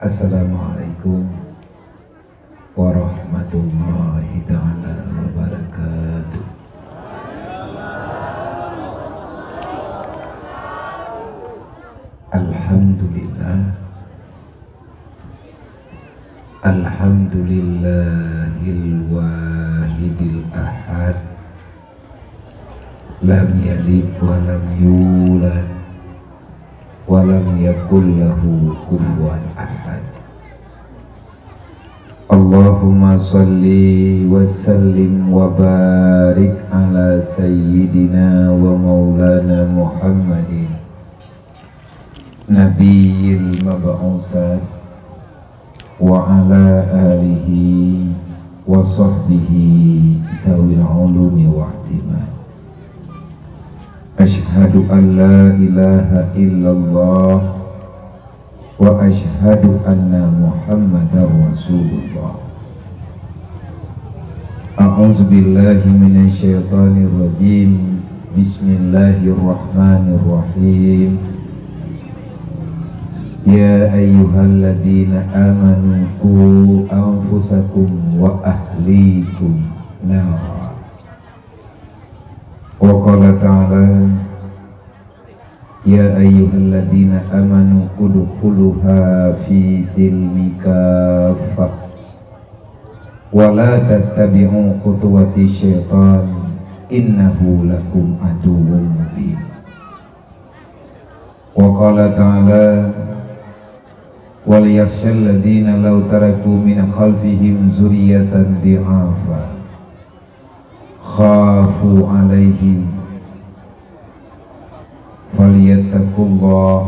Assalamualaikum warahmatullahi ta'ala wabarakatuh. Alhamdulillah, alhamdulillahil wahidil ahad, lam yalid wa lam yulad walam yakul lahu kufuwan ahad. Allahumma salli wa sallim wa barik ala sayyidina wa maulana Muhammadin nabiyil mab'usat wa ala alihi wa sahbihi zawil ulumi wa ihtimad. Ashhadu an la ilaha illallah wa ashhadu anna Muhammadar Rasulullah. A'udzu billahi minasy syaithanir rajim. Bismillahirrahmanirrahim. Ya ayyuhalladzina amanu qu anfusakum wa ahlikum nara. Wa qala ta'ala ya ayyuhalladzina amanu udkhuluha fi silmi kaffah wa la tattabi'u khutuwati syaitan innahu lakum aduwwun mubin. Wa qala ta'ala wal yakhshal ladzina law taraku min khalfihim dzurriyyatan dhi'afa khafu alaihim falyattaqullah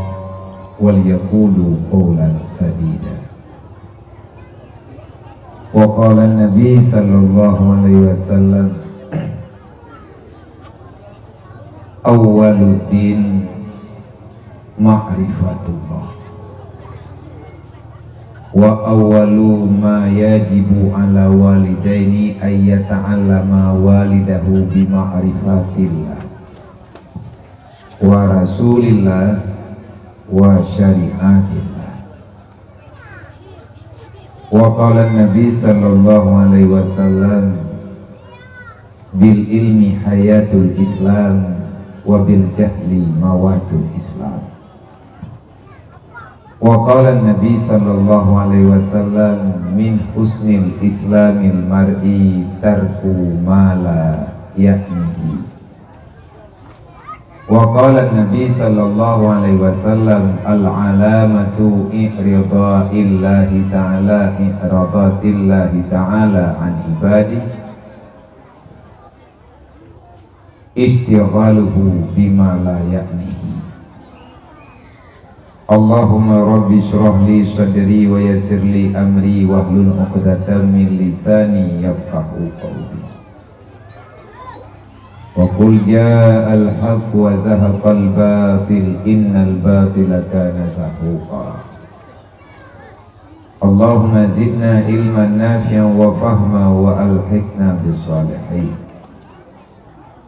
wal yaqulu qawlan sadida. Wa qala an-nabi sallallahu alaihi wasallam awwaluddin ma'rifatullah wa awwalu ma yajibu ala walidaini ayyata'allama walidahu bi ma'rifatillah wa rasulillah wa syariatillah. Wa qala an-nabi sallallahu alaihi wasallam bil ilmi hayatul islam wa bil jahli mawatul islam. Wa qala an-nabi sallallahu alaihi wasallam min husnil islamil mar'i tarku ma la ya'nihi. Wa qala an-nabi sallallahu alaihi wasallam al-alamatu i'ridaillahi ta'ala an ibadi istighaluhu bima la ya'nihi. Allahumma rabbi shrah li sadri wa yassir li amri wahlul 'uqdatam min lisani yafqahu qawli. Wa qul ja'al haqq wa zahaqal batil innal batila kana zahuqa. Allahumma zidna ilman nafi'an wa fahma wa alhiqna bis salihin.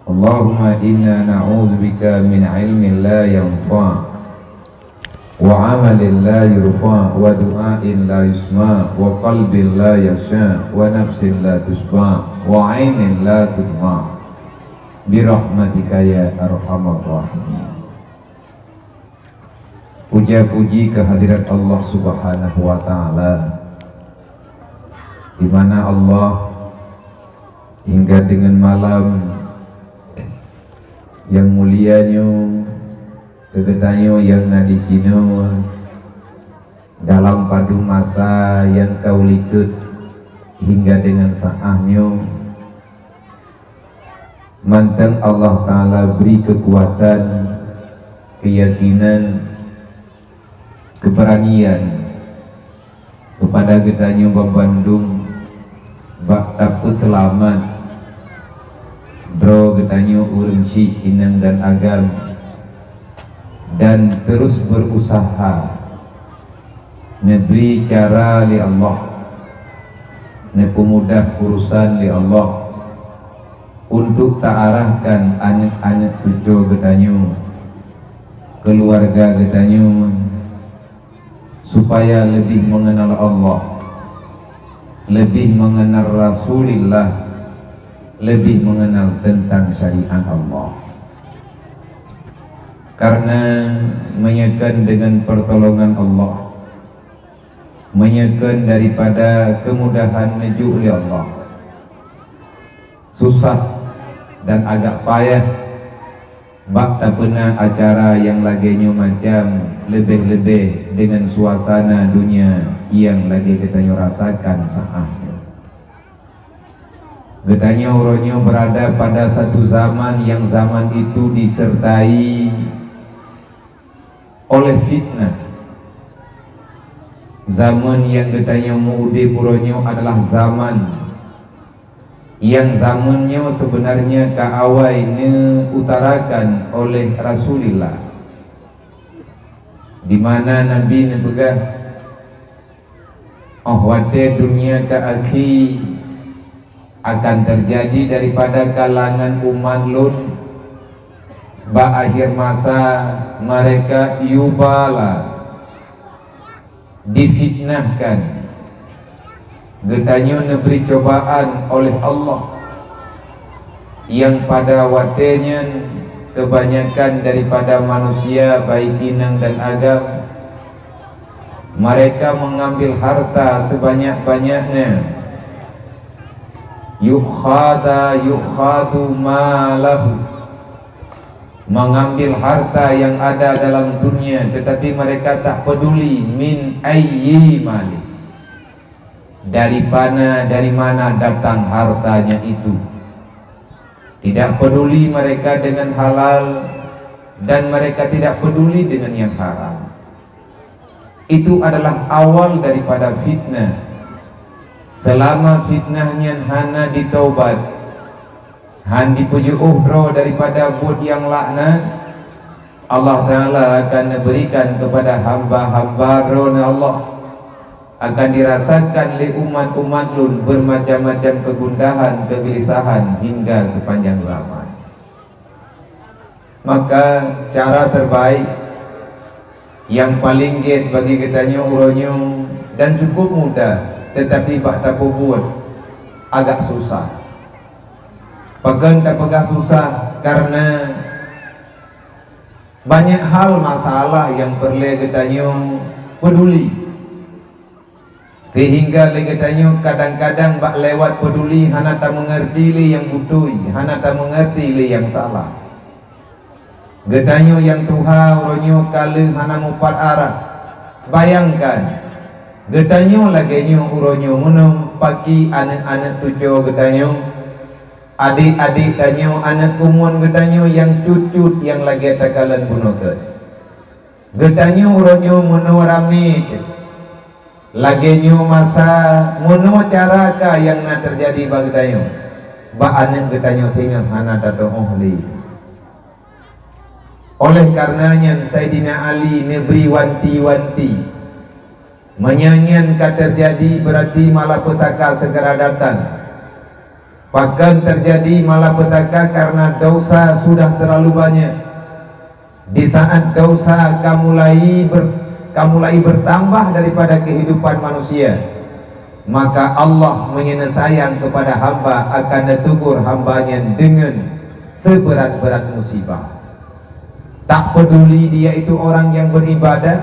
Allahumma inna na'udzubika min ilmin la yanfa' wa amalin la yurfa' wa du'ain la yusma' wa qalbin la yasha' wa nafsin la tusba' wa ainin la tudma' birahmatika ya arhamar rahimin. Puja-puji kehadirat Allah subhanahu wa ta'ala, di mana Allah hingga dengan malam yang mulianya kegetanyo yang nadi sino dalam padu masa yang kau likut hingga dengan saahnya manteng Allah Ta'ala beri kekuatan, keyakinan, keberanian kepada getanyo Bandung bak selamat bro getanyo urang si inang dan agam dan terus berusaha neberi cara li Allah, nepemudah urusan li Allah untuk ta'arahkan anak-anak cucu getanyo, keluarga getanyo supaya lebih mengenal Allah, lebih mengenal Rasulullah, lebih mengenal tentang syariat Allah. Karena menyekan dengan pertolongan Allah, menyekan daripada kemudahan menuju oleh Allah, susah dan agak payah. Bak tak pernah acara yang laganya macam lebih-lebih dengan suasana dunia yang lagi kita rasakan saatnya. Katanya orangnya berada pada satu zaman yang zaman itu disertai oleh fitnah. Zaman yang katanya muudi orangnya adalah zaman yang zamannya sebenarnya kaawai utarakan oleh Rasulullah, di mana Nabi nebegah wate dunia keakhi akan terjadi daripada kalangan umat Lut akhir masa mereka yubala difitnahkan, getanya neberi cobaan oleh Allah yang pada watenya kebanyakan daripada manusia baik inang dan agam mereka mengambil harta sebanyak-banyaknya, yukhadu malahu, mengambil harta yang ada dalam dunia, tetapi mereka tak peduli min ayyi mali, dari mana datang hartanya itu. Tidak peduli mereka dengan halal dan mereka tidak peduli dengan yang haram. Itu adalah awal daripada fitnah. Selama fitnahnya hana ditaubat, han dipuji uhro daripada buat yang laknat, Allah Ta'ala akan berikan kepada hamba-hamba rona Allah, akan dirasakan oleh umat-umat Lut bermacam-macam kegundahan, kegelisahan hingga sepanjang zaman. Maka cara terbaik yang paling get bagi kitanya uronyo dan cukup mudah, tetapi bak tak buat agak susah. Pakan tak pegah susah karena banyak hal masalah yang perlu kitanya peduli. Sehingga legetanya kadang-kadang bak lewat peduli hana tak mengerti le yang butuh, hana tak mengerti le yang salah. Getanya yang Tuhan ronyo kala hana mupat arah. Bayangkan getanya lagenya uronyo menung pagi anak-anak tujuh getanya, adik-adik tanya anak kumun getanya yang cucut yang lagi takalan bunuh. Getanya uronyo menung rame lagenyo masa mono cara ka yang nak terjadi bagi tayo ba anak getanyo tinggal hana tato ohli. Oleh karenanya Sayyidina Ali neberi wanti-wanti menyanyian ka terjadi berarti malapetaka segera datang. Bahkan terjadi malapetaka karena dosa sudah terlalu banyak. Di saat dosa kamu mulai bertambah daripada kehidupan manusia, maka Allah menyenesayang kepada hamba akan ditegur hambanya dengan seberat-berat musibah. Tak peduli dia itu orang yang beribadah,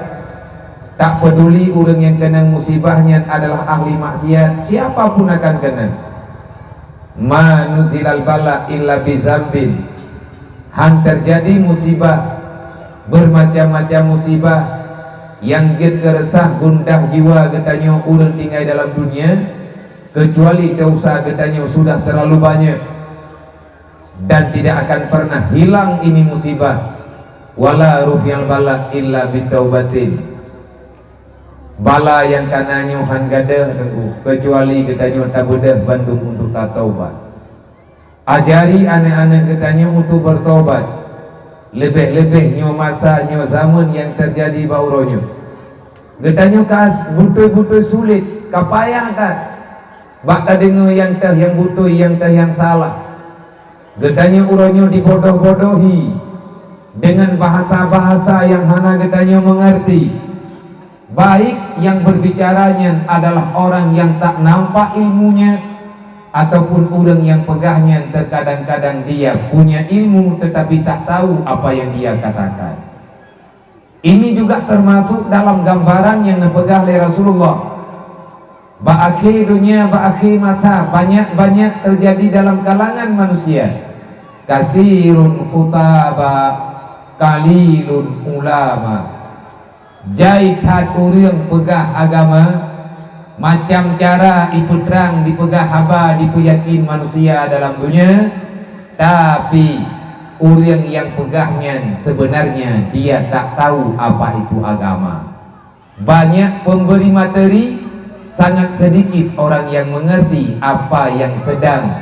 tak peduli orang yang kena musibahnya adalah ahli maksiat, siapapun akan kena. Ma nuzilal bala illa bizambin, han terjadi musibah, bermacam-macam musibah yang get keresah gundah jiwa getanya urang tinggal dalam dunia, kecuali dosa getanya sudah terlalu banyak dan tidak akan pernah hilang ini musibah. Wala rufyal bala illa bitaubatin, bala yang kananyo han gadah kecuali getanya tabedah bandung untuk taubat. Ajari anak-anak getanya untuk bertobat, lebih-lebih nyo masa nyo zaman yang terjadi bauronyo. Getanya kas butuh-butuh sulit, kapayah tak bak tak dengar yang teh yang butuh, yang teh yang salah. Getanya uronyo dibodoh-bodohi dengan bahasa-bahasa yang hana getanya mengerti, baik yang berbicaranya adalah orang yang tak nampak ilmunya ataupun orang yang pegahnya terkadang-kadang dia punya ilmu tetapi tak tahu apa yang dia katakan. Ini juga termasuk dalam gambaran yang dipegah oleh Rasulullah. Ba'akhir dunia, ba'akhir masa, banyak-banyak terjadi dalam kalangan manusia. Kasirun khutaba, kalilun ulama. Jaitan orang pegah agama, macam cara dipeterang, dipegah haba, dipeyakin manusia dalam dunia, tapi orang yang pegahnya sebenarnya dia tak tahu apa itu agama. Banyak pemberi materi, sangat sedikit orang yang mengerti apa yang sedang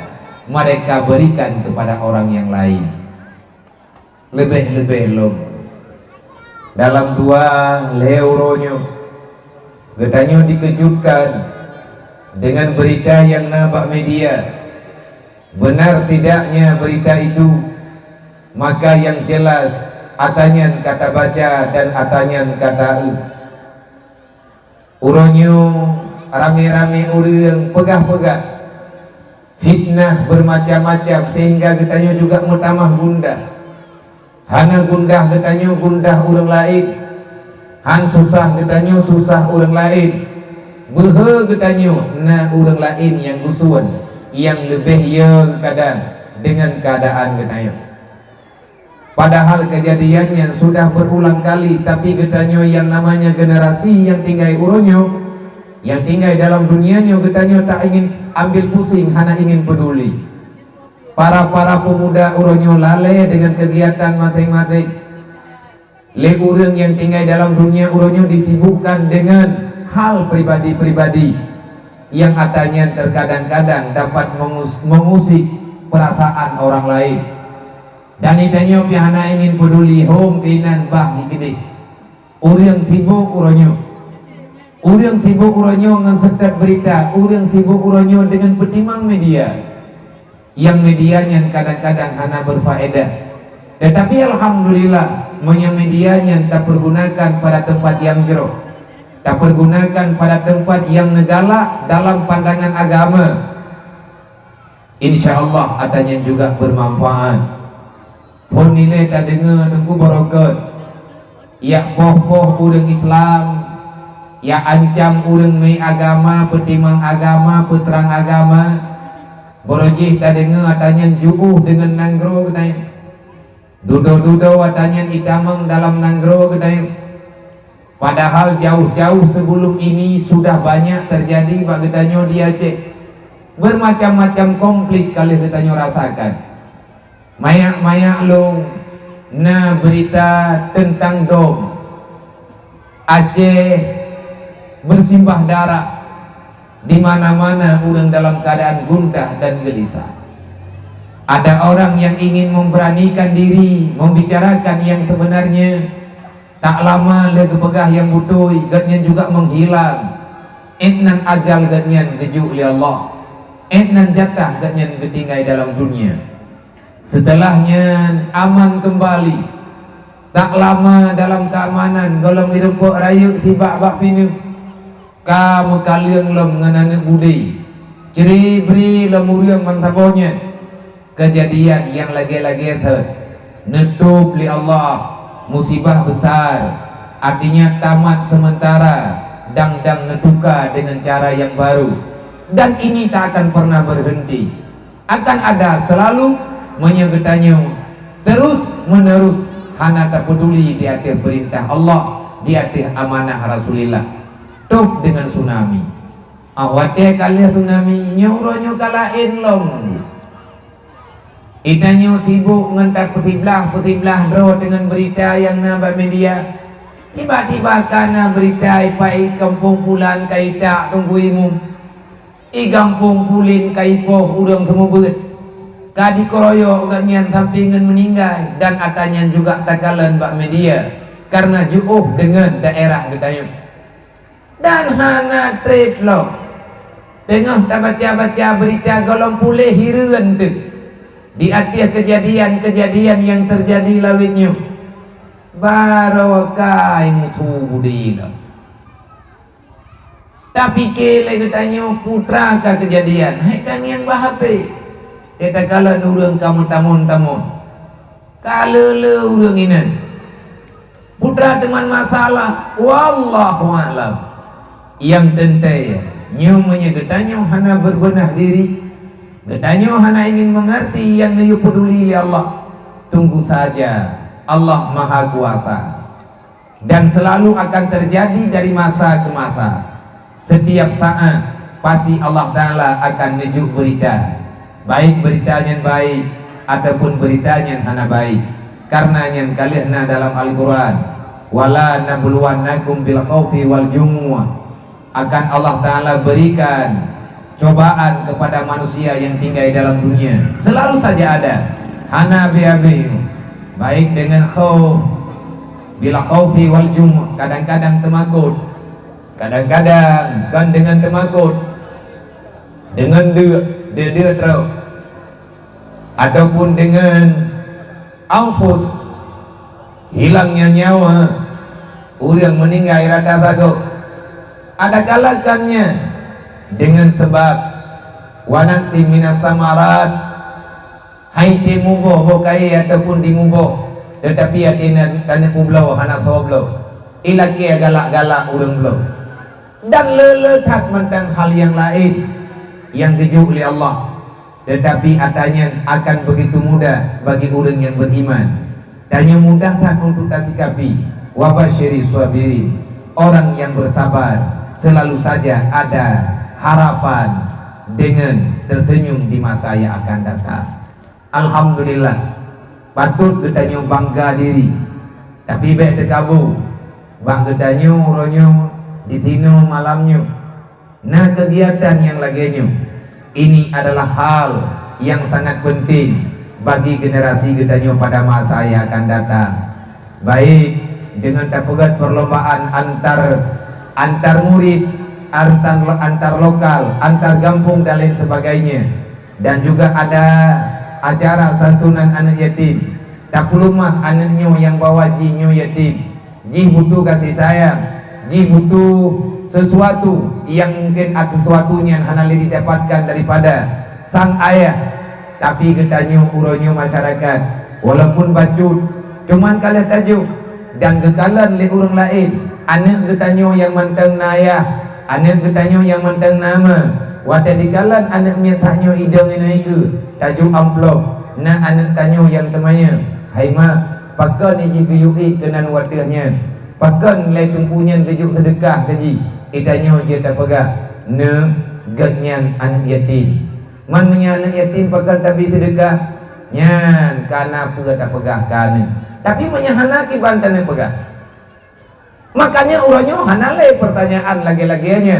mereka berikan kepada orang yang lain. Lebih-lebih loh dalam 2 euronyo katanya dikejutkan dengan berita yang nampak media. Benar tidaknya berita itu? Maka yang jelas atanyan kata baca dan atanyan kata uronyo rame-rame orang pegah-pegah fitnah bermacam-macam sehingga katanya juga mutamah gundah. Hana gundah katanya gundah orang lain, han susah katanya susah orang lain, behe katanya na orang lain yang gusuan yang lebih ya kadang dengan keadaan katanya. Padahal kejadiannya sudah berulang kali, tapi katanya yang namanya generasi yang tinggal uronyo, yang tinggal dalam dunianya katanya tak ingin ambil pusing, hanya ingin peduli. Para pemuda uronyo lalai dengan kegiatan matematik. Le orang yang tinggal dalam dunia uronyo disibukkan dengan hal pribadi-pribadi yang katanya terkadang-kadang dapat mengusik perasaan orang lain. Dan itanya pihana ingin peduli home pinan bah gede. Orang sibuk uronyo. Orang sibuk uronyo dengan sekat berita, orang sibuk uronyo dengan pertimang media. Yang medianya kadang-kadang hanya berfaedah, tetapi alhamdulillah medianya tak pergunakan pada tempat yang jero, tak pergunakan pada tempat yang negala dalam pandangan agama. InsyaAllah atanya juga bermanfaat. Pun nilai tak dengar tunggu barokat ya poh-poh orang Islam, ya ancam orang mai agama, petimang agama, peterang agama. Borojih tak dengar atanya juuh dengan nanggro kedai, dudo-dudo atanya itamang dalam nanggro kedai. Padahal jauh-jauh sebelum ini sudah banyak terjadi bagetanyo di Aceh. Bermacam-macam konflik kali ketanyo rasakan. Mayak-mayak long na berita tentang dom Aceh bersimbah darah. Di mana-mana orang dalam keadaan gundah dan gelisah. Ada orang yang ingin memberanikan diri membicarakan yang sebenarnya. Tak lama lagi pegah yang butuh gatnya juga menghilang. Etnan ajal gatnya gejuk oleh Allah. Etnan jatah gatnya ketinggai dalam dunia. Setelahnya aman kembali. Tak lama dalam keamanan golong direpuk rayu tiba bak pinu. Kamu kalian lem nganane budi ciri beri lemuriang mantabonya. Kejadian yang lagi-lagi netup li Allah musibah besar, artinya tamat sementara dang-dang netuka dengan cara yang baru. Dan ini tak akan pernah berhenti, akan ada selalu menyegetanya terus menerus. Hana tak peduli di atas perintah Allah, di atas amanah Rasulullah. Tok dengan tsunami. Awatnya kalian tsunami nyuruhnya kalain long. Itanya sibuk ngentak petiblah draw dengan berita yang nampak media. Tiba-tiba karena berita ipai kampung pulan kaita tungguimu. I kampung pulin kaipoh udang temu beut. Kadi koroyo ganyan sampingan meninggal dan atanya juga takalan bak media karena jauh dengan daerah gedayung. Dan hana trade lo tengah tak baca-baca berita golong pulih hiruan tu di atas kejadian-kejadian yang terjadi lawitnya barokai mutu budina Tapi kele katanya putra ka kejadian. Hai kan yang bahape. Kita kala nurung kamu tamun-tamun. Kala le urang inan. Putra teman masalah. Wallahu a'lam. Yang tentai nyumanya katanya hana berbenah diri. Katanya hana ingin mengerti yang dia peduli ya Allah. Tunggu saja. Allah Maha Kuasa. Dan selalu akan terjadi dari masa ke masa. Setiap saat pasti Allah Ta'ala akan menunjuk berita, baik berita yang baik ataupun berita yang hana baik. Karena yang kalian dalam Al-Quran, wala nabluwannakum bil khawfi wal jumu'ah, akan Allah Ta'ala berikan cobaan kepada manusia yang tinggal dalam dunia. Selalu saja ada hana biabi, baik dengan khawf, bila khawfi wal jumu'ah, kadang-kadang temakut, kadang-kadang kan dengan temakut, dengan dia terus, ataupun dengan anfus, hilangnya nyawa, orang meninggal rata takut. Ada kalakannya dengan sebab wanaksi minas samarat, hai timubo bokai ataupun dimubo, tetapi hati dan kublau anak soblau, ilaki galak-galak orang blau. Dan leletat tentang hal yang lain yang kejuk oleh Allah, tetapi atanya akan begitu mudah bagi orang yang beriman. Tanya mudah tak untuk tasikapi. Wabasyiri sabirin, orang yang bersabar selalu saja ada harapan dengan tersenyum di masa yang akan datang. Alhamdulillah, patut kita bangga diri. Tapi baik terkabu bang kita uronyo di tino malamnya. Nah kegiatan yang laginya ini adalah hal yang sangat penting bagi generasi kita pada masa yang akan datang. Baik dengan tapegat perlombaan antar murid, antar lokal, antar kampung dan lain sebagainya. Dan juga ada acara santunan anak yatim. Tak perlu mah anaknya yang bawa jinyo yatim. Ji butuh kasih sayang, ji butuh sesuatu yang mungkin sesuatunya yang hanya didapatkan daripada sang ayah. Tapi ketanya uronyo masyarakat, walaupun bacut, cuman kalian tajuk dan kekalan oleh orang lain. Anak ketanya yang manteng ayah, anak ketanya yang manteng nama. Wata dikalan anak tanya hidung ini ke tajuk amplop. Nah anak tanya yang temanya, hai mak, pakai ni kuyuki kenan watihnya, pakai nilai tumpunya kejuk sedekah kaji. Itanya je tak pegah, ne gatnyan anak yatim. Mannya anak yatim pakai tapi sedekah, nyan karena apa tak pegah kan. Tapi menyahana ki bantan yang pegah. Makanya uranyo hanale pertanyaan lagi-laginya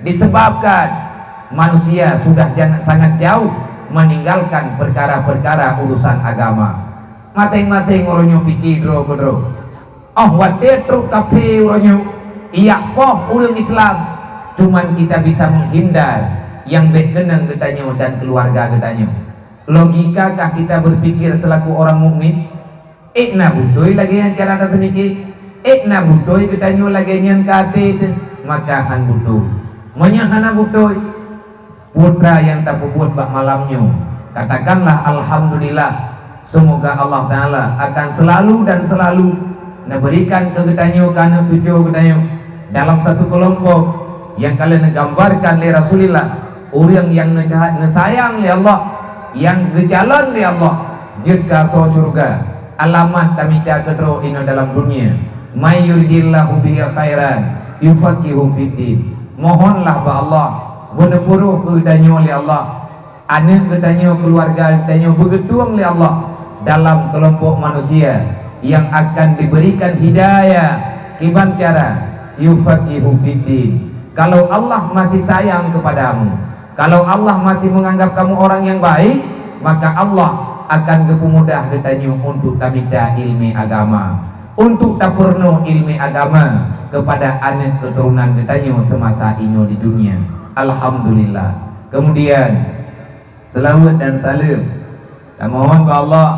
disebabkan manusia sudah sangat jauh meninggalkan perkara-perkara urusan agama. Mateng-mateng uranyo pikir dro. Oh wadah truk kafe uranyo, iya poh urang Islam. Cuman kita bisa menghindar yang berkenang ketanya dan keluarga ketanya. Logikakah kita berpikir selaku orang mukmin? Ikna budoi lagi yang cara terteniki. Ikna budoi ketanya lagi yang kate, maka han budoi. Menyahana budoi. Putra yang tak buat bak malamnya, katakanlah alhamdulillah. Semoga Allah Ta'ala akan selalu dan selalu memberikan kegetanyo karena tujuh ketanyo dalam satu kelompok yang kalian gambarkan oleh Rasulullah, orang yang nesayang oleh Allah, yang gejalan oleh Allah, jika so surga. Alamat tamika kedro ino dalam dunia. May yuridillahu bihi khairan yufaqihu fiddin. Mohonlah ba Allah benepuruh kegetanyo oleh Allah, anak kegetanyo, keluarga kegetanyo begetuang oleh Allah dalam kelompok manusia yang akan diberikan hidayah kiban cara yufaqihu fiddin. Kalau Allah masih sayang kepadamu, kalau Allah masih menganggap kamu orang yang baik, maka Allah akan kepemudah ketanyo untuk tabita ilmi agama, untuk tapurno ilmi agama kepada anak keturunan ketanyo semasa ini di dunia. Alhamdulillah. Kemudian selawat dan salam kita mohon kepada Allah,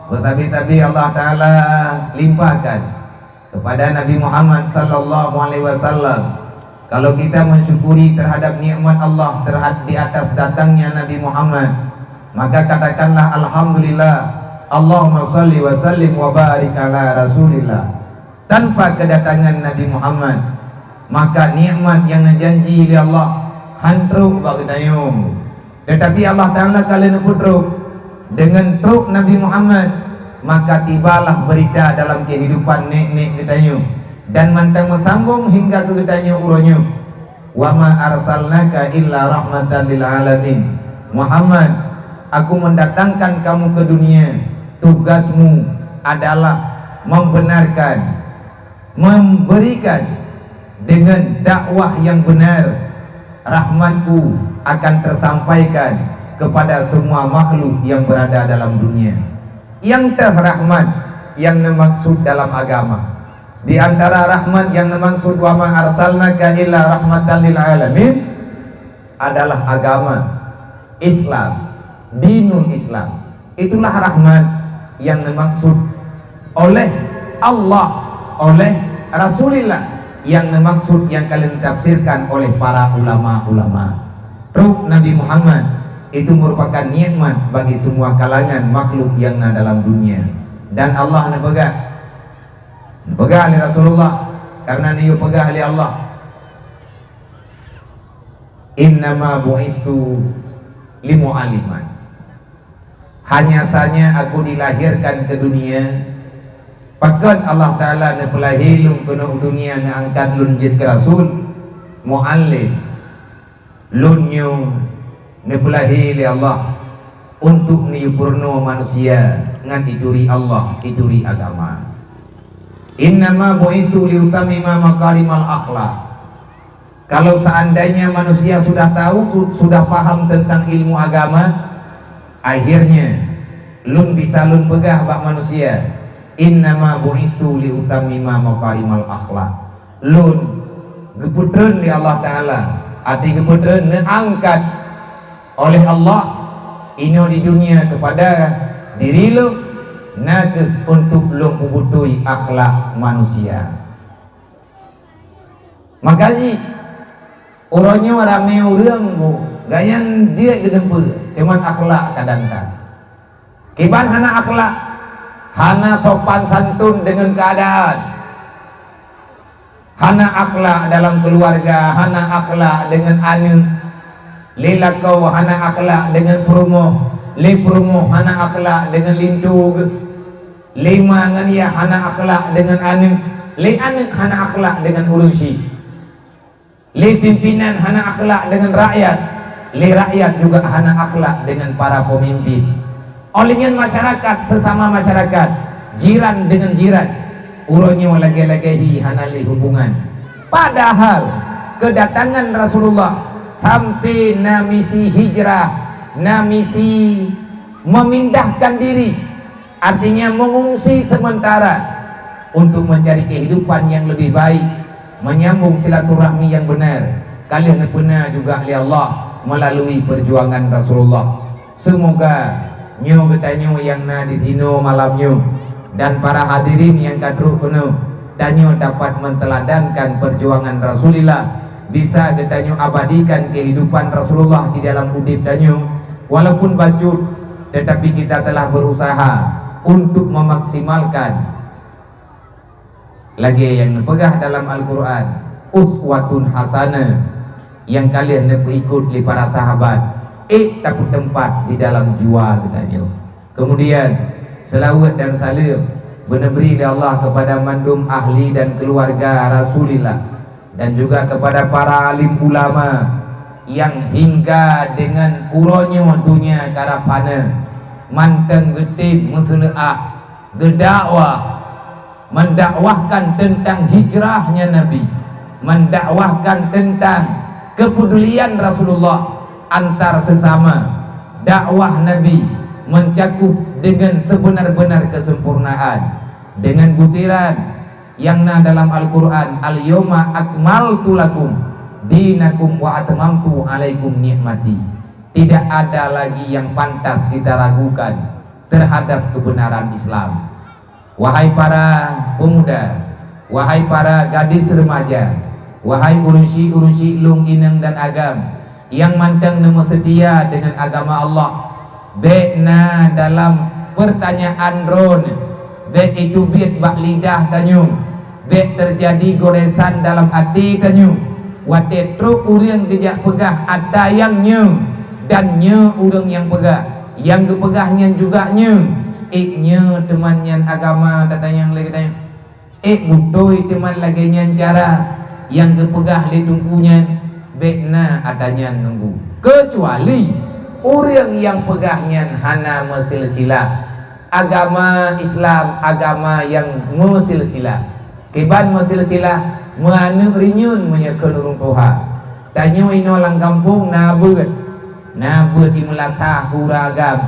bertabi-tabi Allah Ta'ala limpahkan kepada Nabi Muhammad sallallahu alaihi wasallam, Kalau kita mensyukuri terhadap nikmat Allah terhadap di atas datangnya Nabi Muhammad, maka katakanlah alhamdulillah, Allahumma salli wa sallim wa barik ala Rasulillah. Tanpa kedatangan Nabi Muhammad, maka nikmat yang dijanji oleh Allah hantruk bagdayung. Tetapi Allah Ta'ala kalian putruk dengan truk Nabi Muhammad, maka tibalah berita dalam kehidupan nek-nek gedayung dan mantang mesambung hingga ke gedayung uronyo. Wa ma arsalnaka illa rahmatan lil alamin. Muhammad, aku mendatangkan kamu ke dunia, tugasmu adalah membenarkan, memberikan dengan dakwah yang benar. Rahmatku akan tersampaikan kepada semua makhluk yang berada dalam dunia. Yang terrahmat yang dimaksud dalam agama, di antara rahmat yang dimaksud wa ma arsalnaka illa rahmatan lil alamin adalah agama Islam, dinul Islam. Itulah rahmat yang dimaksud oleh Allah, oleh Rasulullah, yang dimaksud yang kalian tafsirkan oleh para ulama-ulama. Ruh Nabi Muhammad itu merupakan nikmat bagi semua kalangan makhluk yang ada dalam dunia. Dan Allah nepegah oleh Rasulullah, karena dia pegah oleh Allah. Innama bu'istu limu'aliman. Hanya saja aku dilahirkan ke dunia, pakat Allah Ta'ala nepelahilung ke dunia angkat lun jid ke Rasul mu'allim lunyu nepelahi li Allah untuk niupurno manusia ngan ituri Allah, ituri agama. Innama bu'istu liutamima makarimal akhlak. Kalau seandainya manusia sudah tahu, sudah paham tentang ilmu agama, akhirnya lun bisa lun pegah bak manusia. Innama bu'istu liutamima makarimal akhlak. Lun geputren di Allah Ta'ala, arti geputren neangkat oleh Allah ini di dunia kepada diri lu nak untuk lu membutuhi akhlak manusia. Makanya orangnya ramai orang gayan dia gedempe cuman akhlak kadang-kadang kiban hana akhlak, hana sopan santun dengan keadaan, hana akhlak dalam keluarga, hana akhlak dengan anak, lilakau hana akhlak dengan perumoh, li perumoh hana akhlak dengan lintug, lima ngania hana akhlak dengan anak, li anak hana akhlak dengan urusi, li pimpinan hana akhlak dengan rakyat, li rakyat juga hana akhlak dengan para pemimpin. Olehnya masyarakat sesama masyarakat, jiran dengan jiran, uronyo lagi-lagi hanali hubungan. Padahal kedatangan Rasulullah sampai namisi hijrah, namisi memindahkan diri, artinya mengungsi sementara untuk mencari kehidupan yang lebih baik, menyambung silaturahmi yang benar. Kalian benar juga oleh Allah melalui perjuangan Rasulullah. Semoga nyo getanyo yang na ditino malamnyo dan para hadirin yang kadru kuno danyo dapat menteladankan perjuangan Rasulullah, bisa getanyo abadikan kehidupan Rasulullah di dalam udip danyo walaupun bacut, tetapi kita telah berusaha untuk memaksimalkan lagi yang dipegah dalam Al-Quran uswatun hasanah yang kalian ikut li para sahabat takut tempat di dalam jua katanya. Kemudian selawat dan salam benebri dari Allah kepada mandum ahli dan keluarga Rasulullah, dan juga kepada para alim ulama yang hingga dengan uronyo dunia karapana manteng getih musleah gedakwah, mendakwahkan tentang hijrahnya Nabi, mendakwahkan tentang kepedulian Rasulullah antar sesama. Dakwah Nabi mencakup dengan sebenar-benar kesempurnaan, dengan butiran yang dalam Al-Quran, al-yawma akmaltu lakum dinakum wa atmamtu alaikum ni'mati. Tidak ada lagi yang pantas kita ragukan terhadap kebenaran Islam. Wahai para pemuda, wahai para gadis remaja, Wahai urunsi lung inang dan agam yang manteng nemu setia dengan agama Allah, bekna dalam pertanyaan ron, bek itu biat bak lidah tanyu, bek terjadi goresan dalam hati tanyu, wate truk urang gejak pegah ada yang nye dan nye urang yang pegah, yang kepegahnya juga nye, nye temannya agama tatanya yang lagi tanya, butoi teman lagi nyan cara yang kepegah li tungkunya bekna adanya nunggu, kecuali orang yang pegahnya hana mesilsilah agama Islam, agama yang mesilsilah kiban mesilsilah manu rinyun menyekal urung Tuhan tanyo ino lang kampung nabut di melatah kuragam,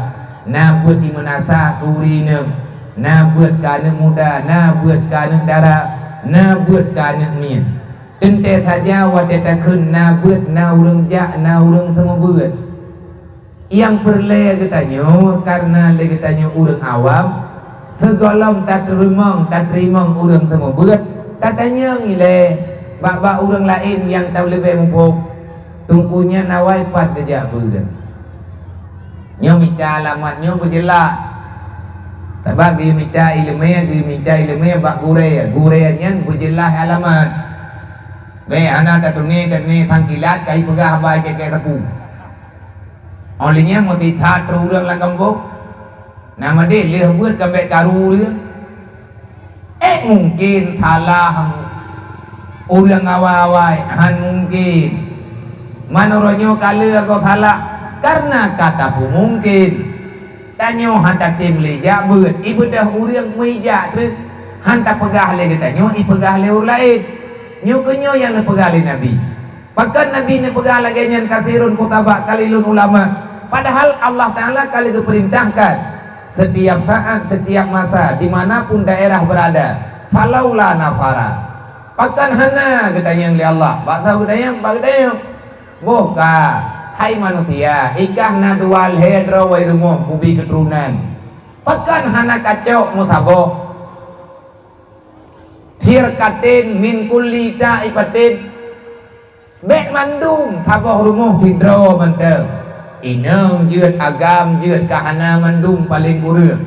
nabut di menasah kurinem, nabut kana muda, nabut kana darah, nabut kana min. Tente saja wadeta kun nabut na urang jak na urang semua buat. Yang perle katanya karena le katanya urang awam segolong tak terima urang semua buat. Katanya ngile bak urang lain yang tahu lebih mumpuk tungkunya nawai pat kerja buat. Nyo minta alamatnya berjelas. Tabak dia minta ilmu bak gureannya berjelas alamat. Anak tatuni tangkilat kai pegah baik ke tepu. Olehnya mau tithat terurang lah kampung. Nama dia leh buat kambek karu dia. Mungkin salah urang awai han mungkin. Manoronyo kali aku salah karena kataku mungkin. Tanyo hantak tim leja buat ibadah urang meja tu hantak pegah le tanyo ipegah le urang lain. Nyo yang nepegali Nabi. Bahkan Nabi nepegal lagi yang kasirun kutaba kalilun ulama. Padahal Allah Ta'ala kali keperintahkan setiap saat, setiap masa, dimanapun daerah berada. Falaula nafara. Bahkan hana gedayang li Allah. Bakta gedayang, boka. Hai manusia, ikah nadual hedra wa irumuh kubi keturunan. Bahkan hana kacau mutaboh. Firkatin min kulli da'ibatin bek mandum taboh rumuh tidro mantep inang jut agam jut kahana mandum paling kurang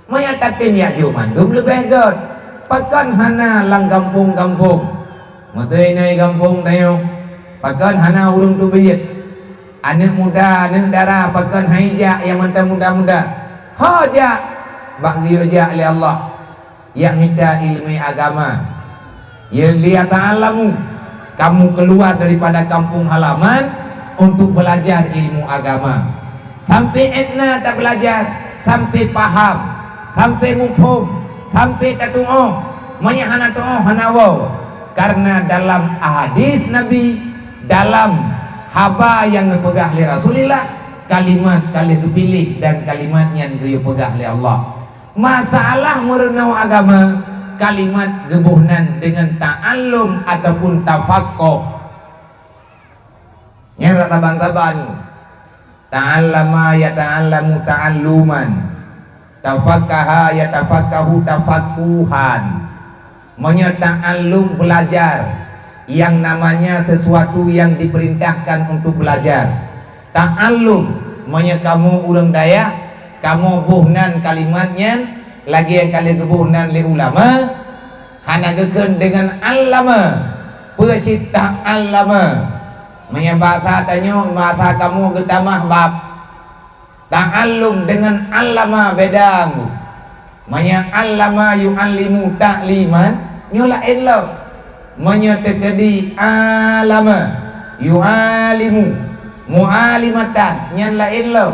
maya tatin ya ju mandum lebih god pakan hana lang kampung-kampung matui nai kampung tayo pakan hana urung tubiyat anak muda anak darah pakan haija yang mantap muda-muda haja bagi oja li Allah yang minta ilmu agama yang lihat alamu kamu keluar daripada kampung halaman untuk belajar ilmu agama sampai etna tak belajar sampai paham sampai mufhum sampai tak tu'oh menyahana tu'oh hanawaw karena dalam hadis Nabi dalam haba yang dipegah oleh Rasulullah kalimat kali dipilih dan kalimat yang dipegah oleh Allah. Masalah merenau agama kalimat gebuhnan dengan ta'allum ataupun tafaqquh yang taban-taban ta'allama ya ta'allamu ta'alluman tafaqqaha ya tafaqquhu tafaqquhan ta'allum belajar yang namanya sesuatu yang diperintahkan untuk belajar ta'allum kamu urang daya kamu buhnan kalimatnya lagi yang kali kebuhnan li ulama hana geken dengan allama pesita allama menyebata tanyo mata kamu gedamah bab ta'allum dengan allama bedang manya allama yu'allimu ta'liman nyola illa manya tekedi alama yu'alimu mu'alimatan nyala illa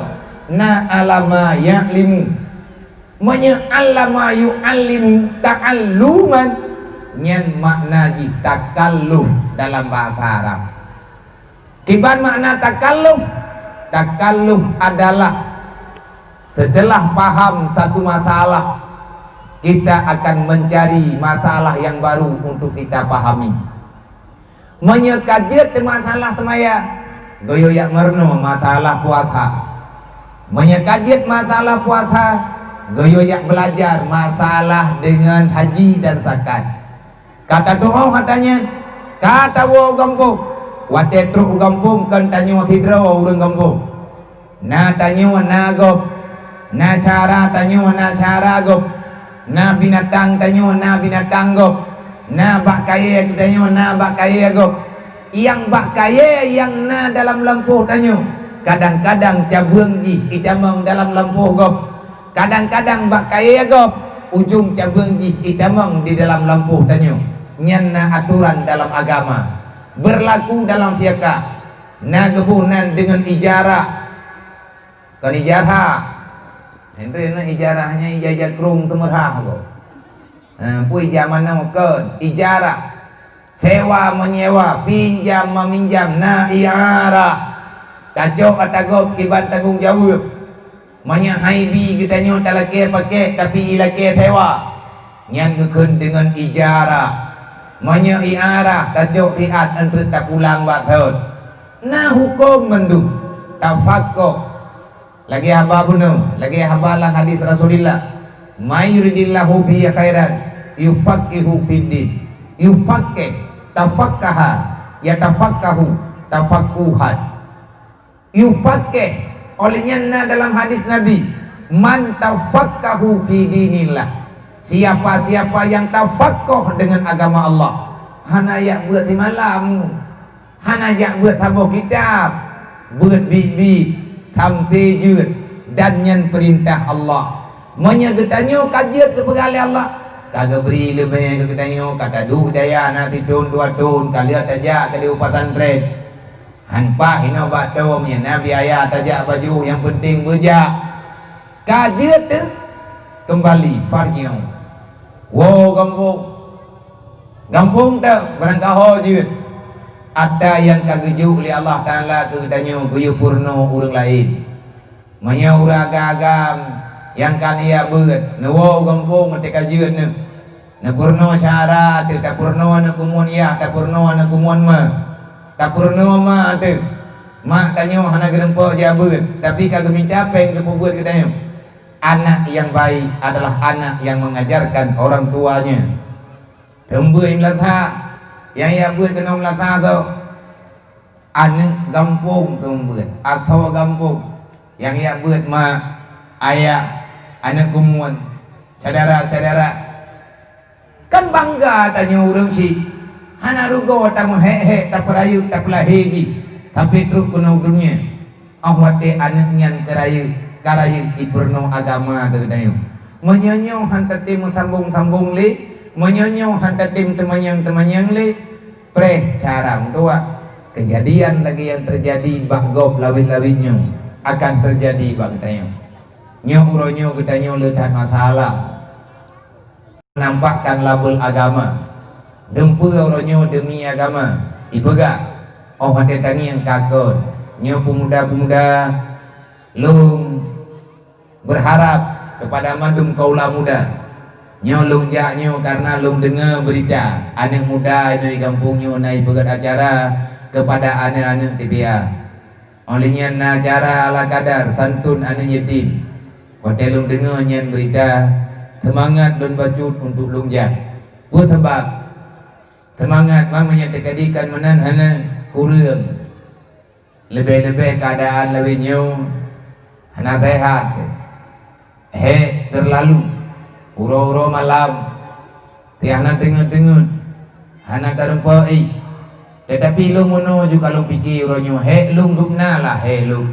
na alama ya'limu manya alama yu'allimu ta'alluman nyan makna ji takalluf dalam bahasa Arab kiban makna takalluf adalah setelah paham satu masalah kita akan mencari masalah yang baru untuk kita pahami menyekajet masalah temaya goyo yak merno masalah puasa menyekajet masalah puasa goyo yak belajar masalah dengan haji dan zakat kata doa katanya kata wo kampung wate truk kampung kan tanyo tidro urang kampung na tanyo na gop na syara tanyo na syara gop na binatang tanyo na binatang gop na bak kaya tanyo na bak kaya gop yang bak kaya yang na dalam lampu tanyo kadang-kadang cabung ji itamang dalam lampu gop kadang-kadang bak kaya gop ujung cabung ji itamang di dalam lampu tanyo nyana aturan dalam agama berlaku dalam fiqh na kebunan dengan ijarah kan ijarah Henry na ijarahnya ijazah krung temerah kok pui zaman nama ke ijarah sewa menyewa pinjam meminjam na iarah kacau atagop kibat tanggung jawab banyak haibi kita nyo talake pakai tapi ilake sewa yang kekun dengan ijarah banyak iarah kacau tiat antri tak ulang bathot nah hukum mendung tafakoh lagi hamba bunuh lagi hamba lang hadis Rasulullah may yuridillahu bihi khairan yufaqihu fiddin yufaqih tafakkaha yatafakkahu tafakkuhan yufaqih olehnya dalam hadis Nabi man tafakkahu fi dinillah siapa-siapa yang tafakoh dengan agama Allah hana yak buat di malam hana yak buat tabuh kitab buat bit-bit sampai jud dan yang perintah Allah menyegetanyo kajiat kepada Allah kagak beri lebih kegetanyo kata du daya nanti tahun 2 tahun kalian tajak ke upatan tren hanpa hino batom ya nabi ayat tajak baju yang penting bejak kajiat kembali farnyo wo kampung tu berangkaho je ada yang kagejuk oleh Allah Ta'ala kegedanyo guyu purno urang lain manya urang agam yang kan ia beut wo kampung ketika jeut ne purno syarat tak purno na kumun ya tak purno na kumun ma tak purno ma ade mak tanyo hana gerempo je beut tapi kagak minta peng ke buat kedanyo anak yang baik adalah anak yang mengajarkan orang tuanya tembuin latha yang ia buat kena latha tu anak gampung tembuin atau gampung yang ia buat ma ayah anak kumuan saudara-saudara kan bangga tanya orang si hana rugo tamu he tak perayu tak pelahi tapi terus kena dunia awate anak nyan kerayu karayu iperno agama kegedayo menyonyo hantar tim sambung le menyonyo hantar tim teman-teman le pre cara doa kejadian lagi yang terjadi bagop lawin-lawinnya akan terjadi bagdayo nyo uronyo gedanyo letak masalah menampakkan label agama dempu uronyo demi agama ibega oh hati tangi yang kakon nyo pemuda-pemuda lung berharap kepada madum kaula muda nyolong jaknyo karena lung dengar berita anak muda ini kampungnya naik pegat acara kepada anak-anak TPA olehnya na acara ala kadar santun anak yatim hotel lung dengar nyan berita semangat dan bacut untuk lung jak buat sebab semangat mamanya terkadikan menan hana kurang lebih-lebih keadaan lebih nyo hana sehat terlalu uro-uro malam tiana dengar-dengar hana terempa tetapi lu mono juga lu pikir uronyo lung dupna lah lu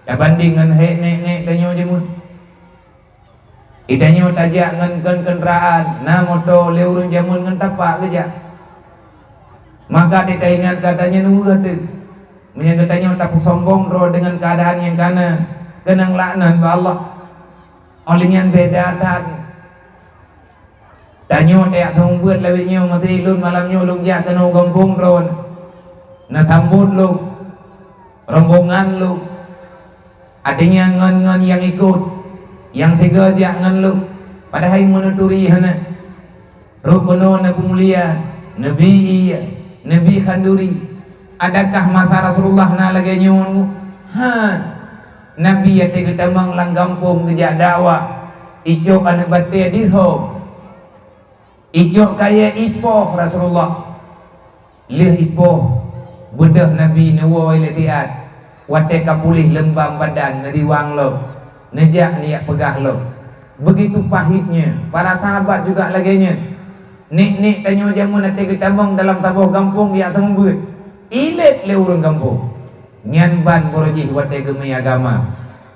dah bandingkan nek tanyo jemun itanyo tajak ngan kenderaan na moto le urun jamun ngan tapak keja maka kita ingat katanya nunggu tu menyangkatannya tak sombong ro dengan keadaan yang kana kenang laknat ba Allah olingan beda dan tanyo tak thong buat lawinyo mati lun malamnyo lung ja kena kampung ron na sambut lu rombongan lu adanya ngan yang ikut yang tiga jangan lu padahal menuturi hana rukuno nabi mulia nabi khanduri adakah masa Rasulullah na lagi nyun Nabi yati ketamang lang kampung kerja dakwah ijo kana batte dirham ijo kaya ipoh Rasulullah leh ipoh bedah Nabi nawa ilatiat wate kapulih lembam badan neriwang lo nejak niat pegah lo. Begitu pahitnya para sahabat juga laginya. Nik tanya jamu nanti ketambang dalam tabuh kampung ya temu buat ilet le urang kampung nyan ban borojih wate gemai agama,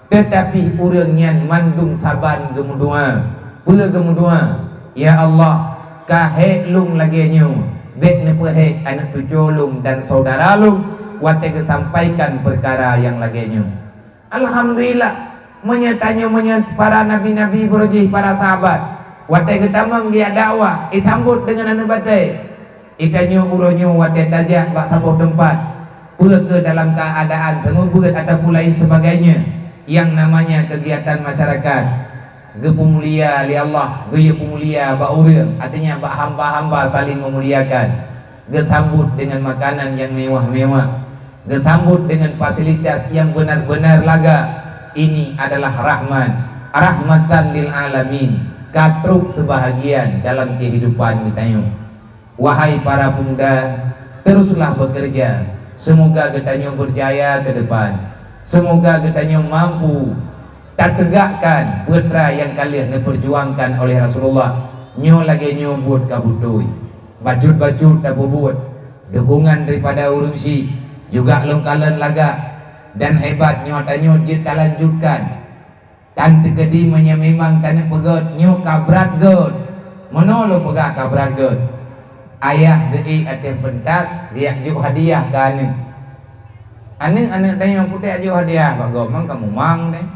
tetapi urang nyan mandung saban gemudua pura gemudua ya Allah kahe lung laginya bet ne pehet anak tucolung dan saudara lung wate kesampaikan perkara yang laginya. Alhamdulillah menyatanya para nabi-nabi borojih para sahabat wate ketamang dia dakwah disambut dengan anu batai itanyo uronyo wate tajak bak tabuh tempat pura ke dalam keadaan temubuat ataupun lain sebagainya yang namanya kegiatan masyarakat gepemulia li Allah gaya pemulia bak urang artinya bak hamba-hamba saling memuliakan gesambut dengan makanan yang mewah-mewah gesambut dengan fasilitas yang benar-benar laga. Ini adalah rahmatan lil alamin, katruk sebahagian dalam kehidupan kita. Wahai para pemuda, teruslah bekerja. Semoga kita berjaya ke depan. Semoga kita mampu tak tegakkan putra yang kalian diperjuangkan oleh Rasulullah. Nyo lagi nyo buat kabutui, bajut-bajut tak buat dukungan daripada urung si juga longkalan laga dan hebat nyo tanyo kita lanjutkan. Tan tegedi memang tanah pegot nyo kabrat god mono lo pegah kabrat god ayah gei ada pentas dia juk hadiah kan ane tanya putih juk hadiah pak gomang kamu mang deh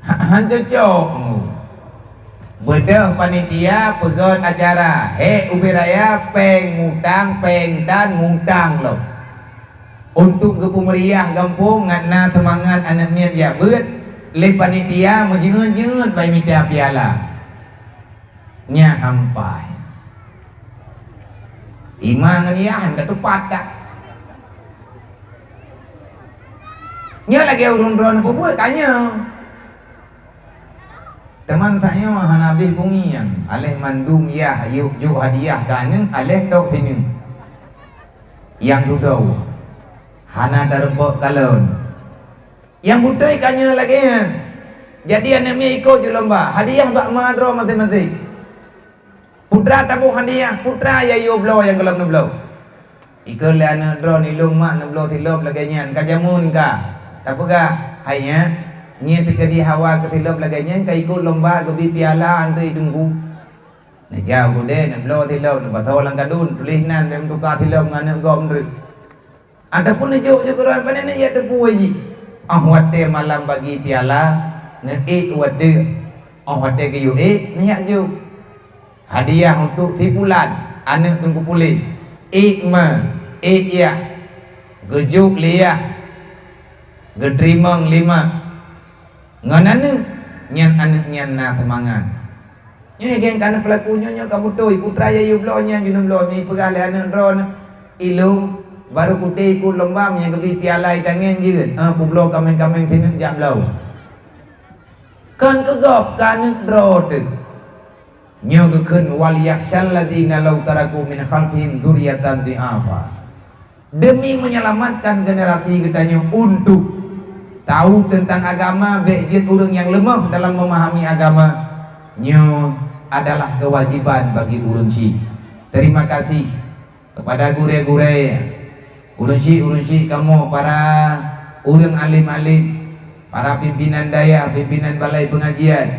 hancur cok bedah panitia pegot acara ubiraya peng ngutang peng dan ngutang lo untuk ke pemeriah kampung ngatna semangat anak niat ya bet le panitia menjengut-jengut bai minta piala nya hampai imang dia hendak tepat tak nya lagi urun-urun pupul tanya teman tanya hanabi bungian aleh mandum ya yuk hadiah kaneng aleh tok sini yang dudau hana darempok kalon yang budai kanya lagi jadi anaknya ikut je lomba hadiah bak madro mati-mati putra tabuh hadiah putra ya yo blow yang gelap blow ikut le anak dro ni lung mak blow tilop lagi nyan kajamun ka tapega hanya niat ke di hawa ke tilop lagi nyan ka ikut lomba gebi piala antui tunggu na jauh gede na blow tilop na batau lang kadun tulis nan mem tukar tilop ngane gom dri adapun nejuk Quran panen ya debu aji wate malam bagi piala ne wate wate ke yu niat ju hadiah untuk tipulan anak tunggu pulih ya gejuk liah gedrimang 5 nganane nyan anak nyan na semangat nya geng kana pelakunya nya kabutoi putra ya yu blonya junum blo mi pegale anak ron ilung baru putih ikut lomba yang kebi piala itangen je publo kamen-kamen sini jak blau kan kegop kan dro tu nyo keun wal yakhshal ladina law taraku min khalfihim dzurriatan di'afa demi menyelamatkan generasi kita untuk tahu tentang agama bejit urang yang lemah dalam memahami agama nyo adalah kewajiban bagi urang si. Terima kasih kepada gure-gure urunsi kamu para urang alim-alim, para pimpinan daya, pimpinan balai pengajian,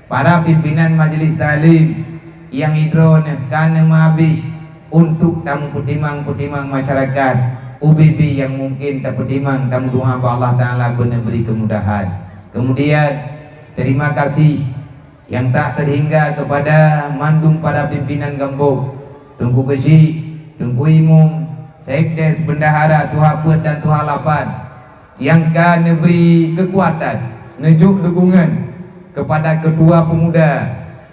para pimpinan majelis talim yang hidron kan habis untuk tamu putimang masyarakat UBB yang mungkin tak putimang tamu doa Allah Ta'ala benar beri kemudahan. Kemudian terima kasih yang tak terhingga kepada mandung para pimpinan gambok Tunggu Kesi, Tunggu Imum, Sekdes, Bendahara, Tuha Pet dan Tuha Lapan yang kan beri kekuatan, nejuk dukungan kepada ketua pemuda,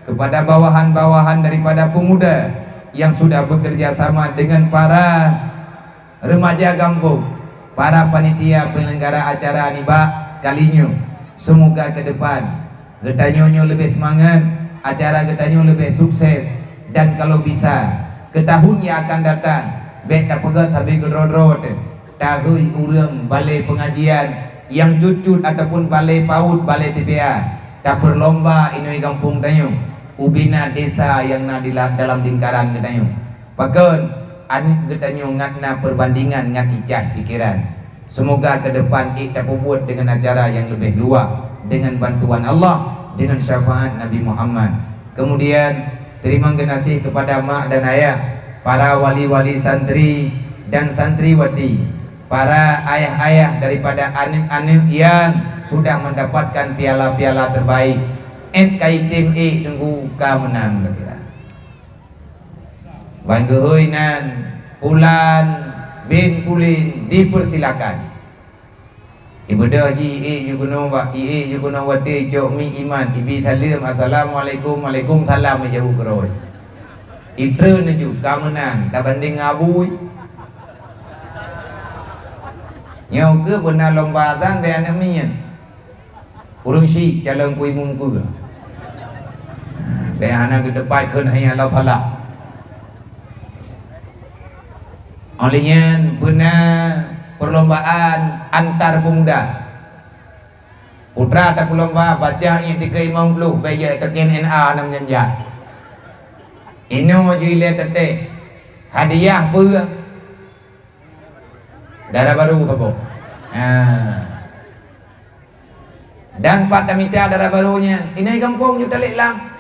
kepada bawahan-bawahan daripada pemuda yang sudah bekerja sama dengan para remaja Gambok, para panitia penyelenggara acara Nibak kalinya. Semoga ke depan getanyonyo lebih semangat, acara getanyonyo lebih sukses Dan kalau bisa ke tahun yang akan datang bet tak pegat habis gedrodro tahui urang balai pengajian yang cucut ataupun balai paut balai TPA tak berlomba inoi kampung tayo ubina desa yang na dalam lingkaran tayo pakeun an getanyo ngatna perbandingan ngat icah pikiran. Semoga ke depan kita buat dengan acara yang lebih luas dengan bantuan Allah, dengan syafaat Nabi Muhammad. Kemudian terima kasih kepada mak dan ayah, para wali-wali santri dan santriwati, para ayah-ayah daripada anak-anak yang sudah mendapatkan piala-piala terbaik. NKI tim E tunggu ka menang kira. Banggehoinan Pulan bin Pulin dipersilakan. Ibu dah ji you guna wa you guna wati jok mi iman ibi thalim assalamualaikum waalaikumsalam jauh keroi. Itre naju kamenan tak banding ngabui. Nyau ke benar lombatan be anak mian. Urung si calon kui mumku. Be anak ke depan keun hanya Allah Taala. Olehnya benar perlombaan antar pemuda. Putra tak lomba baca yang 350 bayar tekin NA namanya jan. Ino juile tete hadiah pun darah baru kabo. Dan patamita darah barunya. Ini kampung juta leklang.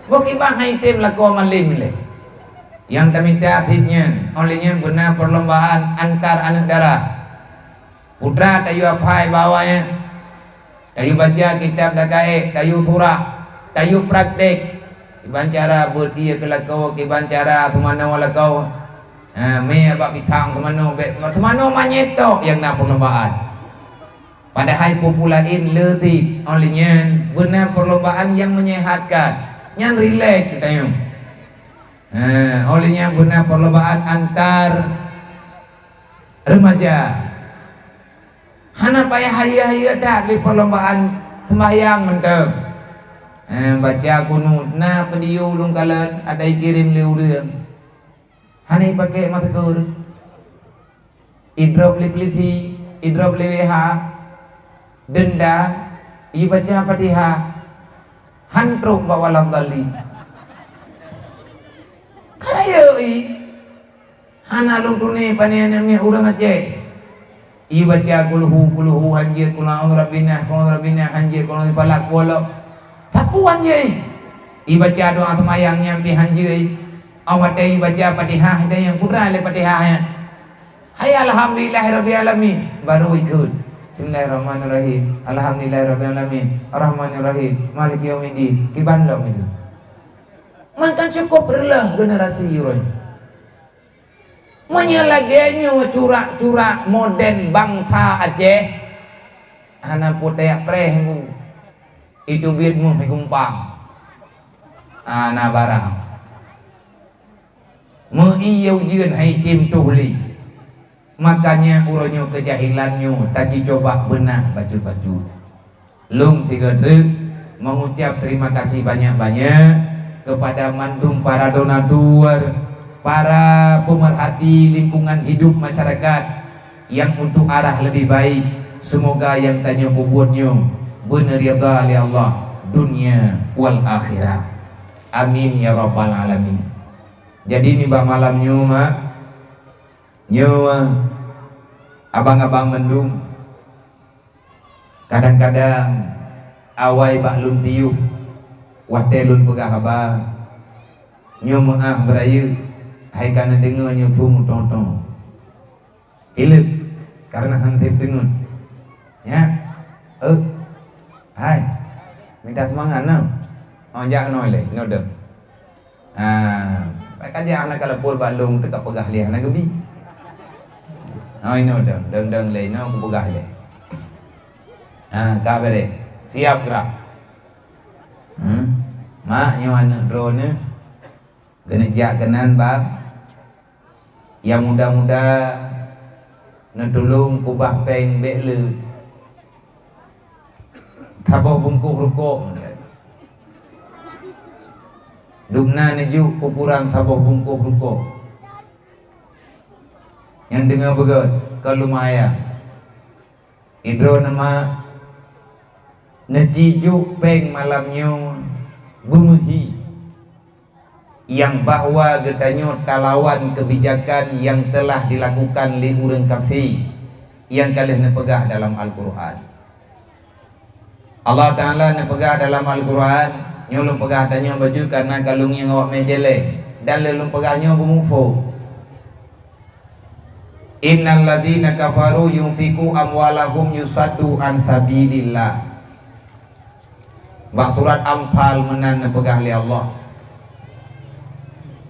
Bukibah hai tim laku malim le. Yang tamita hitnya olehnya benar perlombaan antar anak darah. Putra tayu apai bawanya, tayu baca kitab dakai, tayu surah, tayu praktek, iban cara bertia kelakau, iban cara thumana walakau, me abak bitang thumano manyeto yang nak perlombaan. Padahal populain letih olehnya benar perlombaan yang menyehatkan, yang relax tayu. Olehnya guna perlombaan antar remaja. Hana payah hari-hari dah di perlombaan sembahyang mentep. Baca kunut na pediu lung kalan ada kirim liu reung. Hana pakai masker. Idrop lipliti, idrop leweha, denda, i baca Fatihah. Hantruk bawalam bali. Karaya hana lung tune paneannya urang Aceh. I baca kulhu hanjir kulau rabbina hanjir kulau falak wala. Tapuan je. I baca doa semayangnya pi hanjir. Awat i baca Fatihah dan yang putra le Fatihahnya. Hai alhamdulillahirabbil alamin baru ikut. Bismillahirrahmanirrahim. Alhamdulillahirabbil alamin. Arrahmanirrahim. Maliki yaumiddin. Kiban lo itu. Maka cukup berlah generasi Roy. Menyelagenya curak-curak moden bangsa Aceh. Anak putih prehmu. Itu biadmu gumpang. Anak barang. Meiyau jian hai tim tuhli. Makanya uronyo kejahilannya tadi coba benah baju-baju. Lung sigedrek mengucap terima kasih banyak-banyak kepada mandum para donatur, para pemerhati lingkungan hidup masyarakat yang untuk arah lebih baik. Semoga yang tanya kuburnya benar ridha oleh Allah dunia wal akhirah. Amin ya rabbal alamin. Jadi ni bah malamnya mak nyawa abang-abang mendung kadang-kadang awai bak lun piuh watelun pegah haba nyo maah beraya hai kana dengar nyo thum tonton ilek karena hantip dengar ya hai minta semangat no onjak no le no deng baik aja anak kalapur balung dekat pegah liah nak gebi no deng le no pegah le kabere siap gerak. Mak nyawa drone genejak kenan bab yang muda-muda nedulung kubah peng bele taboh bungkuk rukuk Dukna neju ukuran tabuh bungkuh-bungkuh. Yang dengar begot kalau maya. Idro nama nejijuk peng malamnya bunuhi. Yang bahwa getanyo talawan kebijakan yang telah dilakukan li urang kafir yang kalian nepegah dalam Al-Quran. Allah Ta'ala nepegah dalam Al-Quran. Nyolong pegah tanya baju karena kalung yang awak menjelek dan lelung pegahnya bumufo. Innal ladina kafaru yunfiku amwalahum yusaddu an sabilillah. Bak surat Anfal menan pegah li Allah.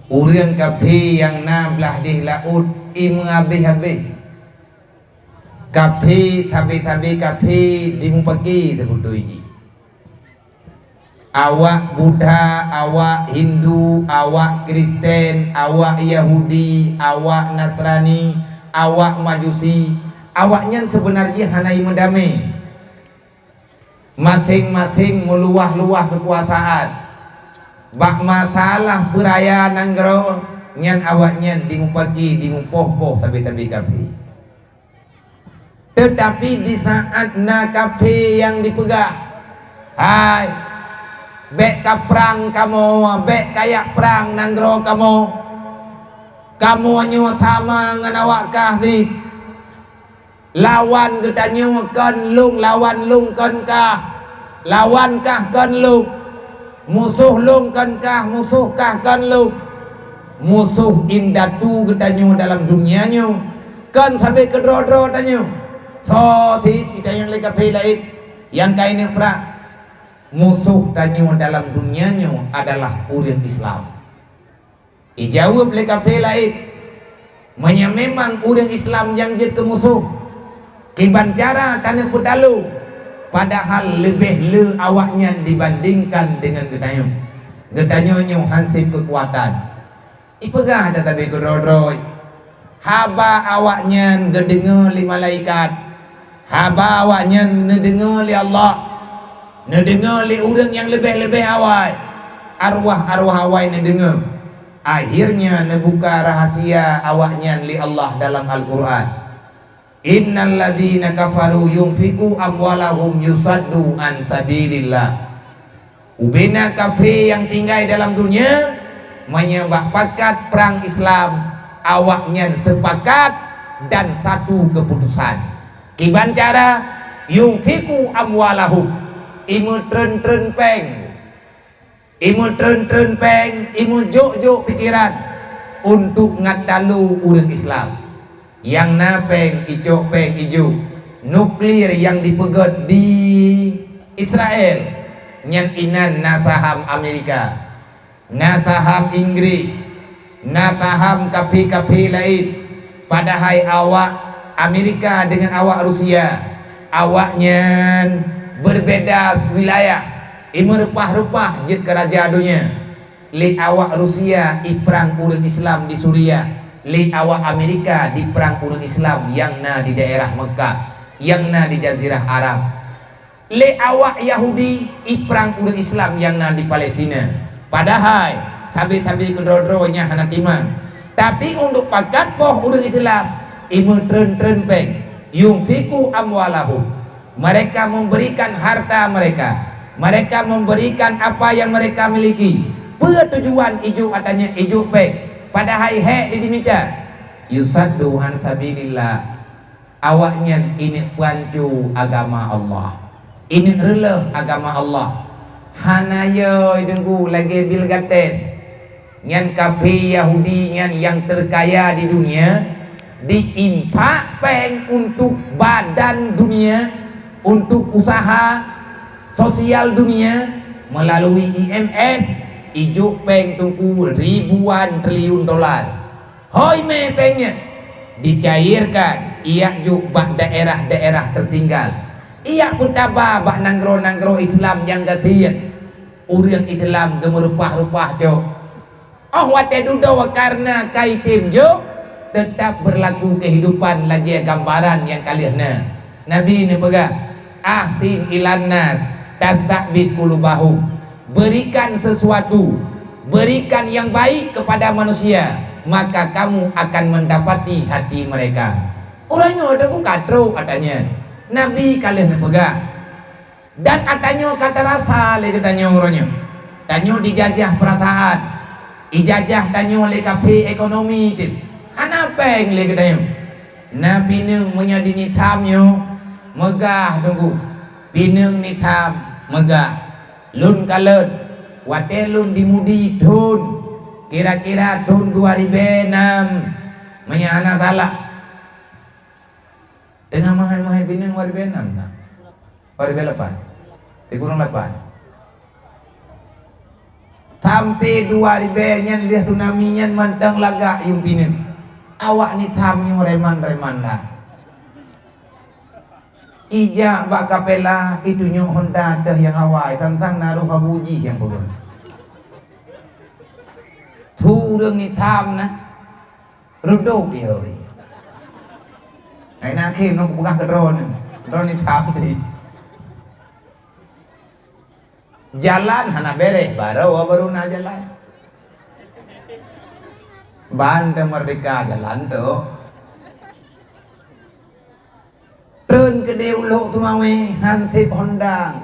Urang kafir yang na belah di laut imu habis-habis. Kafir tabi-tabi kafir dimupaki terbutuji. Awak Buddha, awak Hindu, awak Kristen, awak Yahudi, awak Nasrani, awak Majusi, awaknya sebenarnya hanai mendamai. Masing-masing meluah-luah kekuasaan. Bak masalah perayaan nanggro nyan awaknya dimupaki, dimupoh-poh tabi-tabi kafir. Tetapi di saat na kafir yang dipegah, hai bek ka perang kamu, bek kayak perang nanggro kamu nyo sama ngan awak kahri lawan getanyo kan lung lawan lung kan kah lawan kah kan lung musuh lung kan kah musuh kah kan lung musuh indatu getanyo dalam dunianyo kan sampai kedro-dro tanyo so kita yang leka pilih yang kainnya perang. Musuh tanyo dalam dunianya adalah urang Islam. Ijawab oleh kafir lain, memang urang Islam yang jadi musuh. Kiban cara tanah pedalu, padahal lebih le awaknya dibandingkan dengan getanyo. Getanyo hansip kekuatan. Ipegah ada tapi kedrodroy. Haba awaknya gedengar li malaikat. Haba awaknya ngedengar li Allah. Nedengar li urang yang lebih-lebih awal. Arwah-arwah awal nedengar. Akhirnya nebuka rahasia awaknya li Allah dalam Al-Quran. Innal ladina kafaru yunfiku amwalahum yusaddu an sabilillah. Ubena kafir yang tinggal dalam dunia menyebab pakat perang Islam. Awaknya sepakat dan satu keputusan. Kiban cara yunfiku amwalahum. Imu tren peng, imu tren peng, imu jok pikiran untuk ngatalu urang Islam yang napeng icok peng ijo nuklir yang dipegot di Israel nyan inan nasaham Amerika, nasaham Inggris, nasaham kapi lain. Padahal awak Amerika dengan awak Rusia awaknya berbeda wilayah. Imu rupah-rupah jet kerajaan dunia. Li awak Rusia di perang urang Islam di Suriah. Li awak Amerika di perang urang Islam yang na di daerah Mekah, yang na di Jazirah Arab. Li awak Yahudi di perang urang Islam yang na di Palestina. Padahal tabi-tabi kedrodronya hana timang. Tapi untuk pakat poh urang Islam imu tren peng yunfiku amwalahum. Mereka memberikan harta mereka memberikan apa yang mereka miliki. Tujuan ijo katanya ijo pek. Padahal he di dimita yusaddu an sabilillah. Awaknya ini pancu agama Allah. Ini releh agama Allah. Hanayo dengku lagi bil gaten. Nyan kafir Yahudi nyan yang terkaya di dunia diimpak peng untuk badan dunia, untuk usaha sosial dunia melalui IMF ijo peng tunggu ribuan triliun dolar. Hoi me pengnya dicairkan ia juga daerah-daerah tertinggal. Ia pun tabah bak nanggro Islam yang gatian urang Islam gemerupah-rupah jo. Oh wate dudo karena kaitim jo tetap berlaku kehidupan lagi gambaran yang kalian Nabi ini pegang ahsin ilan nas tastakbid kulubahum. Berikan sesuatu berikan yang baik kepada manusia, maka kamu akan mendapati hati mereka. Orangnya ada pun katro katanya. Nabi kalian pegang. Dan katanya kata rasa le katanya orangnya. Tanyo dijajah perasaan. Ijajah tanyo le kafe ekonomi tu. Anapeng le katanya. Nabi ni menyadi nitamnya megah tunggu. Pinang nitam megah. Lun kalut. Watelun dimudi tun. Kira-kira tahun 2006 menyana salah dengan mahal-mahal pinang 2006 tak? 2008 kurang 8 sampai 2000 nyan lihat tsunami nyan mantang lagak yung pinang awak ni tham yung reman-reman dah ija bak kapela itu yung Honda dah yang awal tentang naruh habuji yang pun thu đương ni tham na rudok yoi ai na khem nó cũng bukan ke drone ni tham di jalan hana bere baru na jalan Banda Merdeka jalan tu turun ke deulok tu mawe hansip Honda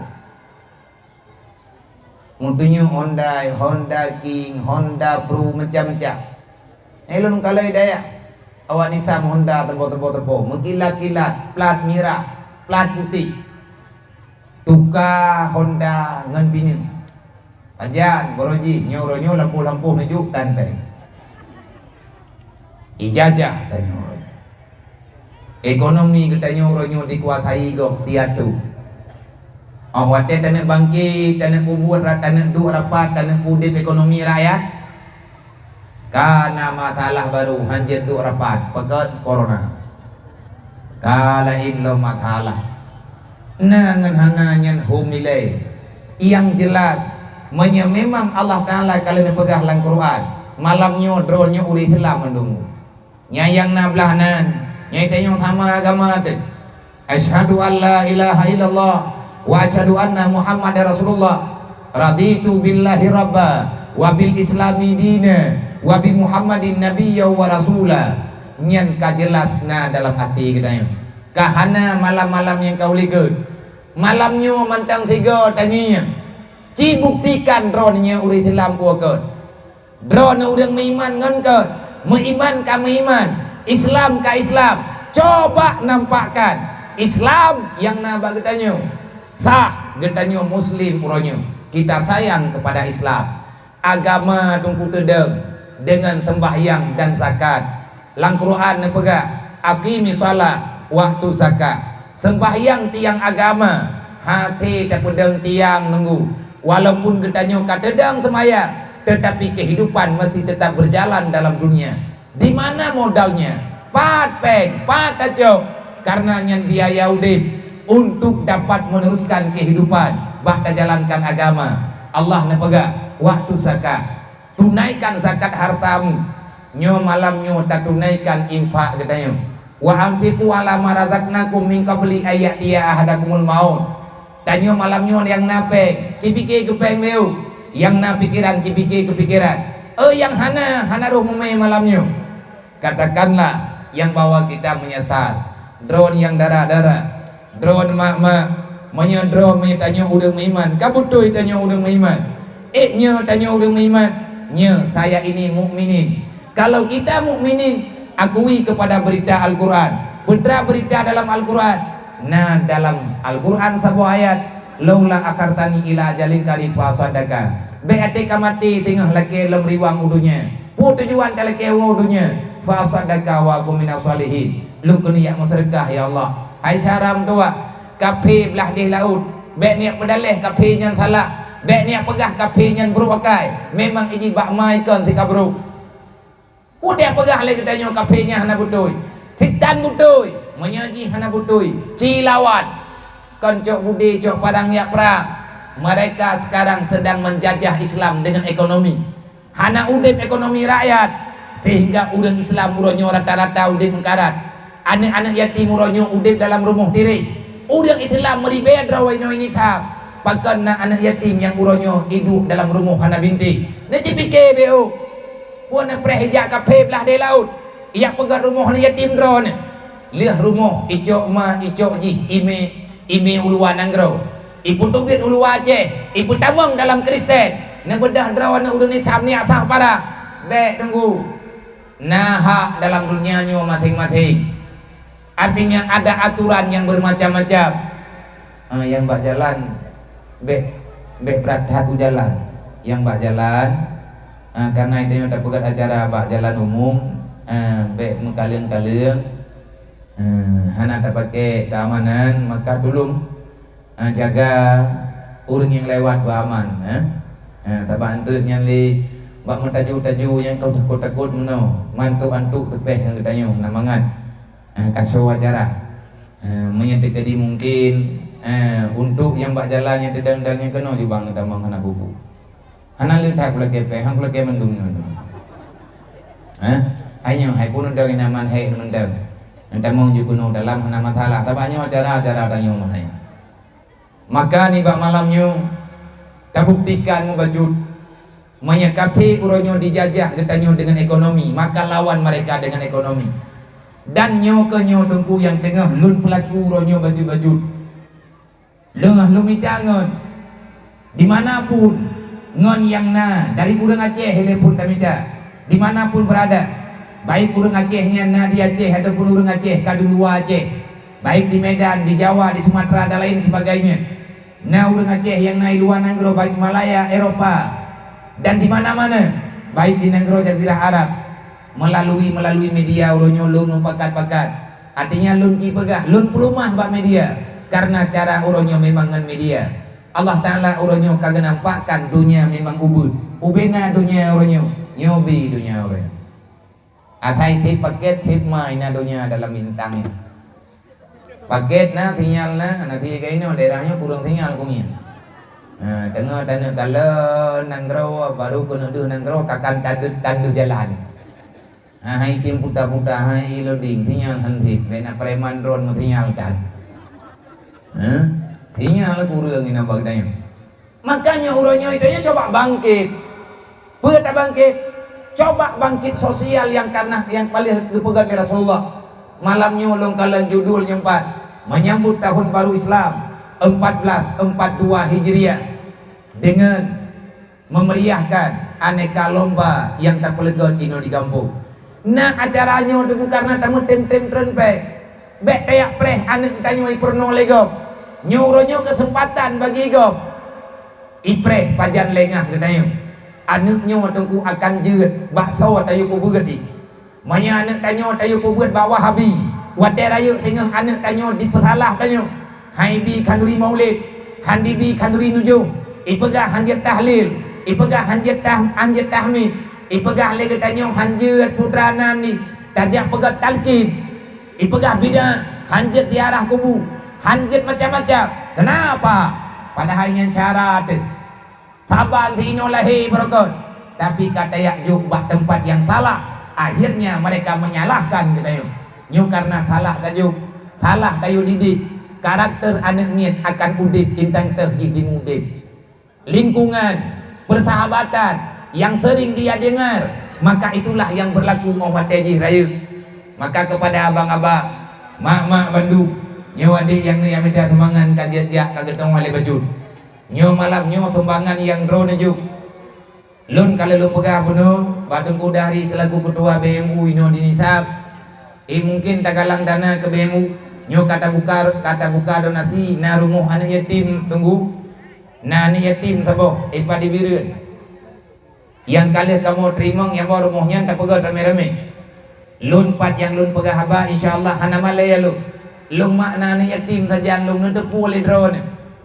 Mutunya Honda King, Honda Pro macam-macam. Elon kalau daya awak ni sam Honda terbo mengkilat-kilat, plat merah, plat putih. Tukar Honda ngan bini. Ajan boroji nyo lampu-lampu nujuk tantai. Ijazah tanya. Ekonomi kita nyo dikuasai gok tiatu. Awak tanah bangkit, tanah bubuat, tanah dua rapat, tanah pudip ekonomi rakyat. Karena masalah baru hanjir dua rapat, pekat corona. Kala ilmu masalah. Nangan hananyan humilai. Yang jelas, memang Allah Ta'ala kalian pegah lang Quran. Malamnya drone-nya uri hilang mendungu. Nyayang nablahnan, nyai tanyong sama agama tu. Asyhadu an la ilaha illallah. Wa asyhadu anna Muhammadar Rasulullah raditu billahi rabba wa bil islami dina wa bi Muhammadin nabiyya wa rasula nyan ka jelasna dalam hati kita kahana malam-malam yang kau ligut malamnya mantang tiga tanya ci buktikan dronnya uri tilam puakeun drone urang meiman ngan keun meiman ka meiman Islam ka Islam coba nampakkan Islam yang naba getanya sah getanya muslim uronyo kita sayang kepada Islam agama tungku tedeng dengan sembahyang dan zakat lang Quran nepega aqimi shalah waktu zakat sembahyang tiang agama hati tepedeng tiang nunggu walaupun getanya katedang sembahyang tetapi kehidupan mesti tetap berjalan dalam dunia di mana modalnya pat acok karena nyan biaya udip untuk dapat meneruskan kehidupan bahkan jalankan agama Allah nepega waktu zakat tunaikan zakat hartamu nyo malam nyo tak tunaikan infak katanya wa anfiqu ala ma razaqnakum min qabli ayati ahadakumul maut tanyo malam nyo yang nape cipike kepeng meu yang na pikiran cipike kepikiran yang hana roh memai malam nyo katakanlah yang bawa kita menyesal drone yang darah-darah drone mak-mak menyedro tanya udang iman kabutui tanya udang iman nya tanya udang iman nya saya ini mukminin kalau kita mukminin akui kepada berita Al-Quran berita dalam Al-Quran nah dalam Al-Quran sebuah ayat laula akhartani ila ajalin qarib fa sadaka beate kamati tengah laki lem riwang udunya pu tujuan talake udunya fa sadaka wa kum minas salihin lu kuni yak masyarakat ya Allah hai syaram tua kafe belah di laut bek niat pedaleh kafe yang salah bek niat pegah kafe yang beruakai memang iji bak mai kan tika bro udah pegah lagi tanya kafe nya hana butoi titan butoi menyaji hana butoi cilawat kan cok budi cok padang yak perang mereka sekarang sedang menjajah Islam dengan ekonomi hana udip ekonomi rakyat sehingga udang Islam uronyo rata-rata udip mengkarat anak-anak yatim uronyo udip dalam rumah tiri udang Islam meribet rawai no ini tam pakan na anak yatim yang uronyo hidup dalam rumah hana binti. Nak fikir beo. Puan nak prehijak kape belah di laut. Ia pegang rumah anak yatim drone. Lihat rumah icok ma icok ji ime uluan nanggro. Ibu tubit uluan Aceh. Ibu tamang dalam Kristen. Nak bedah drone nak udun isam ni asah para. Bek tunggu. Nah hak dalam dunianya masing-masing. Artinya ada aturan yang bermacam-macam. Yang bak jalan bek berat hatu jalan. Yang bak jalan karena itu ada pegat acara bak jalan umum, bek mengkalian-kalian hana tak pakai keamanan, maka tolong jaga orang yang lewat beraman. Tak bantu nyali bak mentaju-taju yang kau takut-takut meno, mantuk-antuk tepeh yang katanya namangan. Kasuh acara menyetik tadi mungkin untuk yang bak jalan yang tedang-dang yang kena juga ngata mang hana bubu hana letak pula kepe hang pula ke mendung hanya hai pun ndang naman hai mendang entah mau juga no dalam hana masalah tabanya acara-acara tanya mahai maka ni bak malamnya terbuktikan mubajud menyikapi uronyo dijajah getanyo dengan ekonomi, maka lawan mereka dengan ekonomi. Dan nyo ke nyo tengku yang tengah lun pelaku ronyo baju-baju lengah lumi jangan dimanapun ngon yang na dari urang Aceh telepon tamita dimanapun berada, baik urang Acehnya na di Aceh ataupun urang Aceh kadu luar Aceh, baik di Medan, di Jawa, di Sumatera dan lain sebagainya. Nah urang Aceh yang na luar Nanggro, baik Malaya, Eropa dan di mana-mana, baik di Nanggro Jazirah Arab, melalui media uronyo lun pakat-pakat. Artinya lun ki pegah lun pelumah bak media karena cara uronyo memang ngan media. Allah Taala uronyo kagak nampakkan dunia memang ubena dunia uronyo nyobi dunia uronyo. Atai tip paket tip main dunia dalam bintangnya. Paket na tinggal na nanti kayak ini daerahnya kurang tinggal kunya. Tengah tanah kalau Nanggro baru kena Nanggro kakan tandu jalan. Hai tim puta-puta hai loading tinggal hentip bena preman drone mau tinggalkan tinggal kurang ini bagdanya. Makanya uronyo itu coba bangkit tak bangkit, coba bangkit sosial yang karena yang paling dipegang Rasulullah. Malamnya ulung kalian judulnya 4 menyambut tahun baru Islam 1442 Hijriah dengan memeriahkan aneka lomba yang tak pelegot ino di kampung. Nah acaranya untuk karena tamu tem-tem trenpe bek tayak preh anak tanya iperno legop nyuruhnya kesempatan bagi gop ipreh pajan lengah katanya anaknya tunggu akan jeut bakso tayu ku beugeti maya anak tanya tayu ku beut bawa habi wate rayu tengah anak tanya dipesalah tanya haibi kanduri maulid handibi kanduri nujuh ipegah hanjat tahlil ipegah hanjat tahmid ipegah lagi tanya hanjat putranan ni tajak pegat talqin ipegah bida hanjat di arah kubu hanjat macam-macam. Kenapa? Padahal yang syarat taban tino lahi berokot tapi kata yak jubah tempat yang salah akhirnya mereka menyalahkan katanya nyu karena salah tajuk salah tayu didik karakter anak miet akan udip intang terjih di mudip lingkungan persahabatan yang sering dia dengar, maka itulah yang berlaku mawatejih raya. Maka kepada abang-abang, mak-mak bandu, nyo adik yang ni minta sumbangan kajian jak kagetong wali baju. Nyo malam nyo sumbangan yang drone juk. Lun kalau lu pegah puno, batungku dari selaku ketua BMU ino dinisab. Mungkin tagalang dana ke BMU, nyo kata buka donasi na rumuh anak yatim tunggu. Na anak yatim sabo, ipadi birun. Yang kali kamu terima yang baru rumahnya tak pegang rame-rame lun pat yang lun pegah haba insyaallah hana malaya lu lung makna ni yatim saja lung nutup oleh drone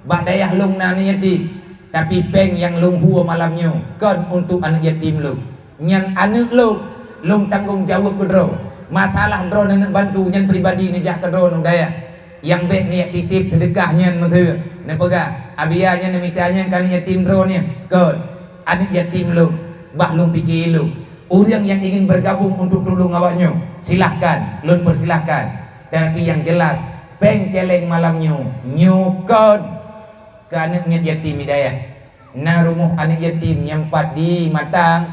bak dayah lung nani yatim tapi peng yang lung huwa malamnya kan untuk anak yatim lu nyan anak lu lung tanggung jawab ke drone masalah drone nak bantu nyan pribadi ni jak ke drone daya yang bet niat titip sedekahnya menteu nak pegah abianya ni mitanya kali yatim drone nya kan anak yatim lu bah lung pikir lu orang yang ingin bergabung untuk tolong awaknya silahkan lun persilahkan tapi yang jelas peng celeng malamnya nyukon ke anaknya yatim hidayah. Na rumah anak yatim nyempat di matang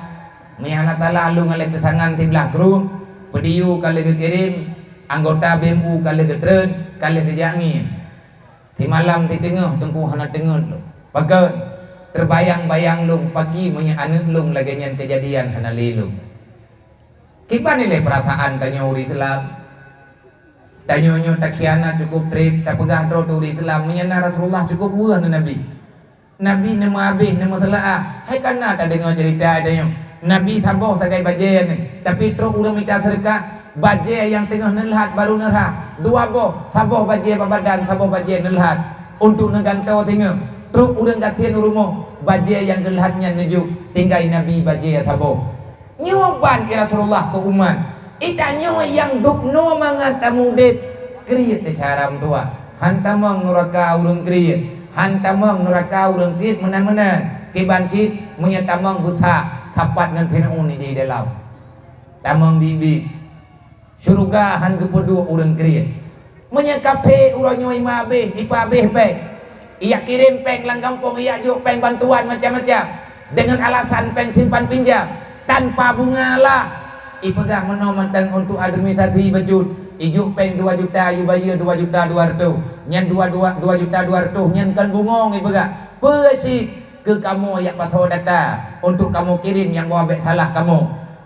mihana tala lalu ngalih pesangan ti belah kerung pediu kali kekirim anggota BMU kali ketren kali kejangi ti malam ti tengah tengku hana tengah lu pakai terbayang-bayang lung pagi punya anak lung lagi nyan kejadian hana lilung kipan nilai perasaan tanya uri Islam tanya tak khianat cukup trip tak pegang roh uri Islam menyana Rasulullah cukup buah Nabi nama habis nama telah hai kana tak dengar cerita ada Nabi saboh tak kai baje ni tapi teruk ulang minta sedekah baje yang tengah nelhat baru nerha dua boh saboh baje badan saboh baje nelhat untuk negantau tengah teruk ulang gatian rumah baje yang gelhatnya nejuk tinggai Nabi baje saboh nyoban ke Rasulullah ke umat itanyo yang dukno mangat tamudit kriit saram tua hantamang nuraka urang kriit hantamang nuraka urang kriit menan-menan kibancit menyatamang buta kapat dengan penaun di dalam tamang bibi syurga han kepedu urang kriit menyakape uranyo imabe ipabe peng ia kirim peng lang kampung ia juk peng bantuan macam-macam dengan alasan peng simpan pinjam tanpa bunga lah ipegang menomantang untuk administrasi bajut ijuk peng 2 juta you bayar 2 juta 200 nyan 2 juta 200 nyan kan bungong ipegang pesik ke kamu ayat pasal data untuk kamu kirim yang mau ambil salah kamu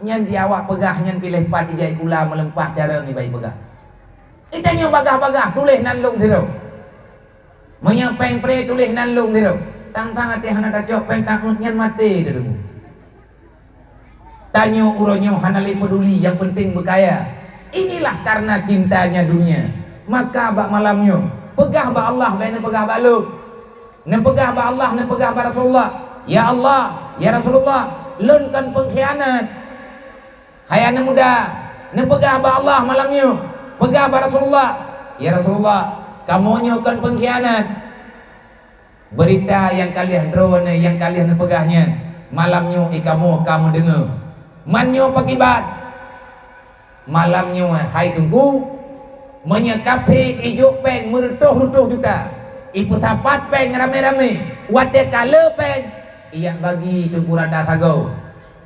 nyan diawak pegah nyan pilih pat ijai kula melempah cara ni baik pegah itanya bagah-bagah tulis nalung thiru menyapeng pre tulis nalung thiru tang-tang hati hana dacok peng takut nyan mati dulu tanya uronyo hanali peduli yang penting berkaya inilah karena cintanya dunia maka bak malamnya pegah ba Allah lain pegah ba lu ne pegah ba Allah ne pegah ba Rasulullah ya Allah ya Rasulullah lenkan pengkhianat hayana muda ne pegah ba Allah malamnya pegah ba Rasulullah ya Rasulullah kamu nyokan pengkhianat berita yang kalian drone yang kalian pegahnya malamnya kamu dengar manyo pakibat malamnya hai tunggu menyekapi ijuk peng merutuh-rutuh juta ipu tapat peng rame-rame wate kala peng iya bagi tunggu rada sago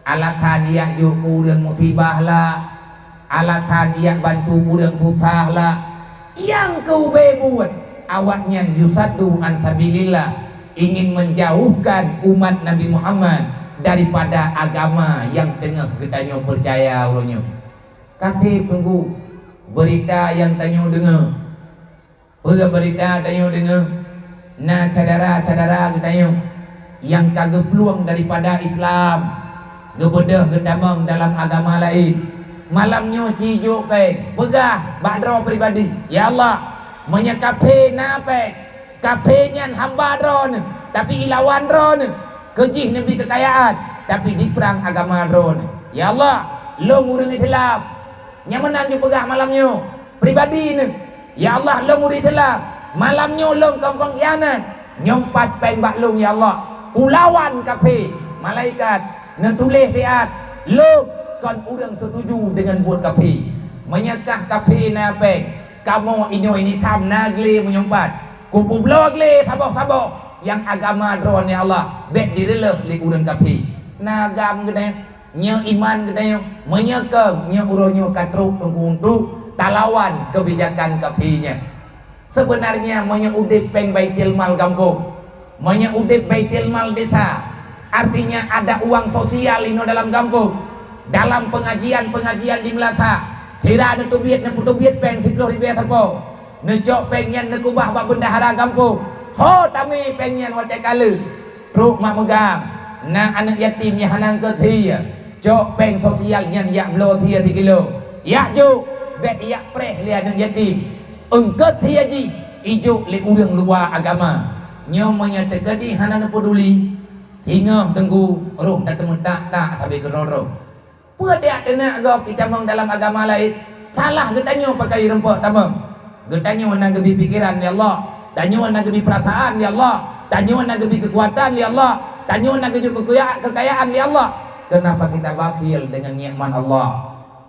alatan iya juk urang musibah lah alatan iya bantu urang susah lah yang kau buat awaknya yusadu ansabilillah ingin menjauhkan umat Nabi Muhammad daripada agama yang tengah kita percaya uronyo kasih tunggu berita yang tanya dengar berita tanya dengar nah saudara-saudara kita yang kagak peluang daripada Islam gebedah getamang dalam agama lain malamnya cijuk peng pegah badro pribadi ya Allah menyekape nape kapenya hamba dron tapi ilawan dron kejih nabi kekayaan tapi di perang agama dron ya Allah lo ngurung Islam nyaman ju pegah malamnya pribadi ni ya Allah lo ngurung Islam malamnya lo kampung kianat nyompat peng bak long ya Allah ulawan kafe malaikat netulis tiat lo kan urang setuju dengan buat kafe menyekah kafe na peng kamu ini tam nagle menyompat kupu blog le sabok yang agama drone ya Allah bet direleh li urang kafe nagam gede nya iman gede menyekeng nya uronyo katruk tunggu talawan kebijakan kafenya sebenarnya menyudip peng baitil mal kampung menyudip baitil mal desa artinya ada uang sosial ino dalam kampung dalam pengajian di Melasa kira ada tubiat ne putubiat peng 10 ribu sapo necok pengyan ne kubah bak bendahara kampung ho tami pengyan wate kale truk mak megang na anak yatim nya hanang ke thia cok peng sosial nyan yak blo thia 3 kilo yak ju bet yak preh li anak yatim engket thia ji ijuk li urang luar agama nyom menyata gadi hanana peduli hingga tenggu roh tak tak sampai ke roh dia kena agak kita mong dalam agama lain salah getanyo pakai rempah tamam getanyo nak gebi pikiran ya Allah tanyo nak gebi perasaan ya Allah tanyo nak gebi kekuatan ya Allah tanyo nak gebi kekayaan ya Allah kenapa kita bakhil dengan nikmat Allah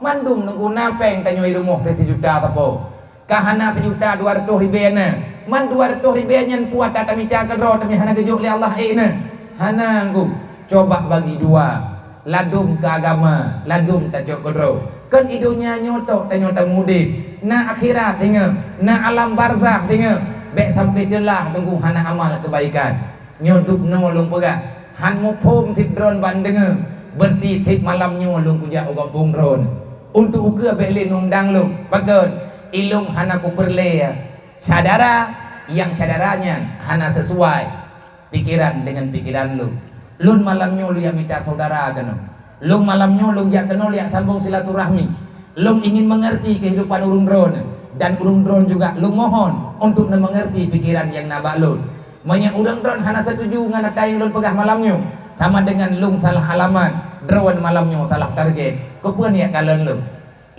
mandung nunggu napeng tanyo rumah 1 juta tapo kahana 1 juta 200 ribu na man 200 ribu nyan puat tak kami cakap roh tapi hana kejuk li Allah hana aku coba bagi dua ladum ke agama ladum tak cok kedro kan idunya nyotok tak nyotok mudib na akhirat tengok na alam barzakh tengok bek sampai delah tunggu hana amal kebaikan nyodup nolong pegak han mu pom thit dron ban dengar berti thit malam nyolong puja ogam pung dron untuk uke bek le nundang lu bagon ilung hana ku perle sadara yang sadaranya hana sesuai pikiran dengan pikiran lu lun malamnya lu yang minta saudara kan lu malamnya lu yang kenal yang sambung silaturahmi lu ingin mengerti kehidupan urung dron dan urung dron juga lu mohon untuk mengerti pikiran yang nabak lu banyak urung dron hana setuju ngana tayang lu pegah malamnya sama dengan lu salah alamat drone malamnya salah target kepuan ya kalian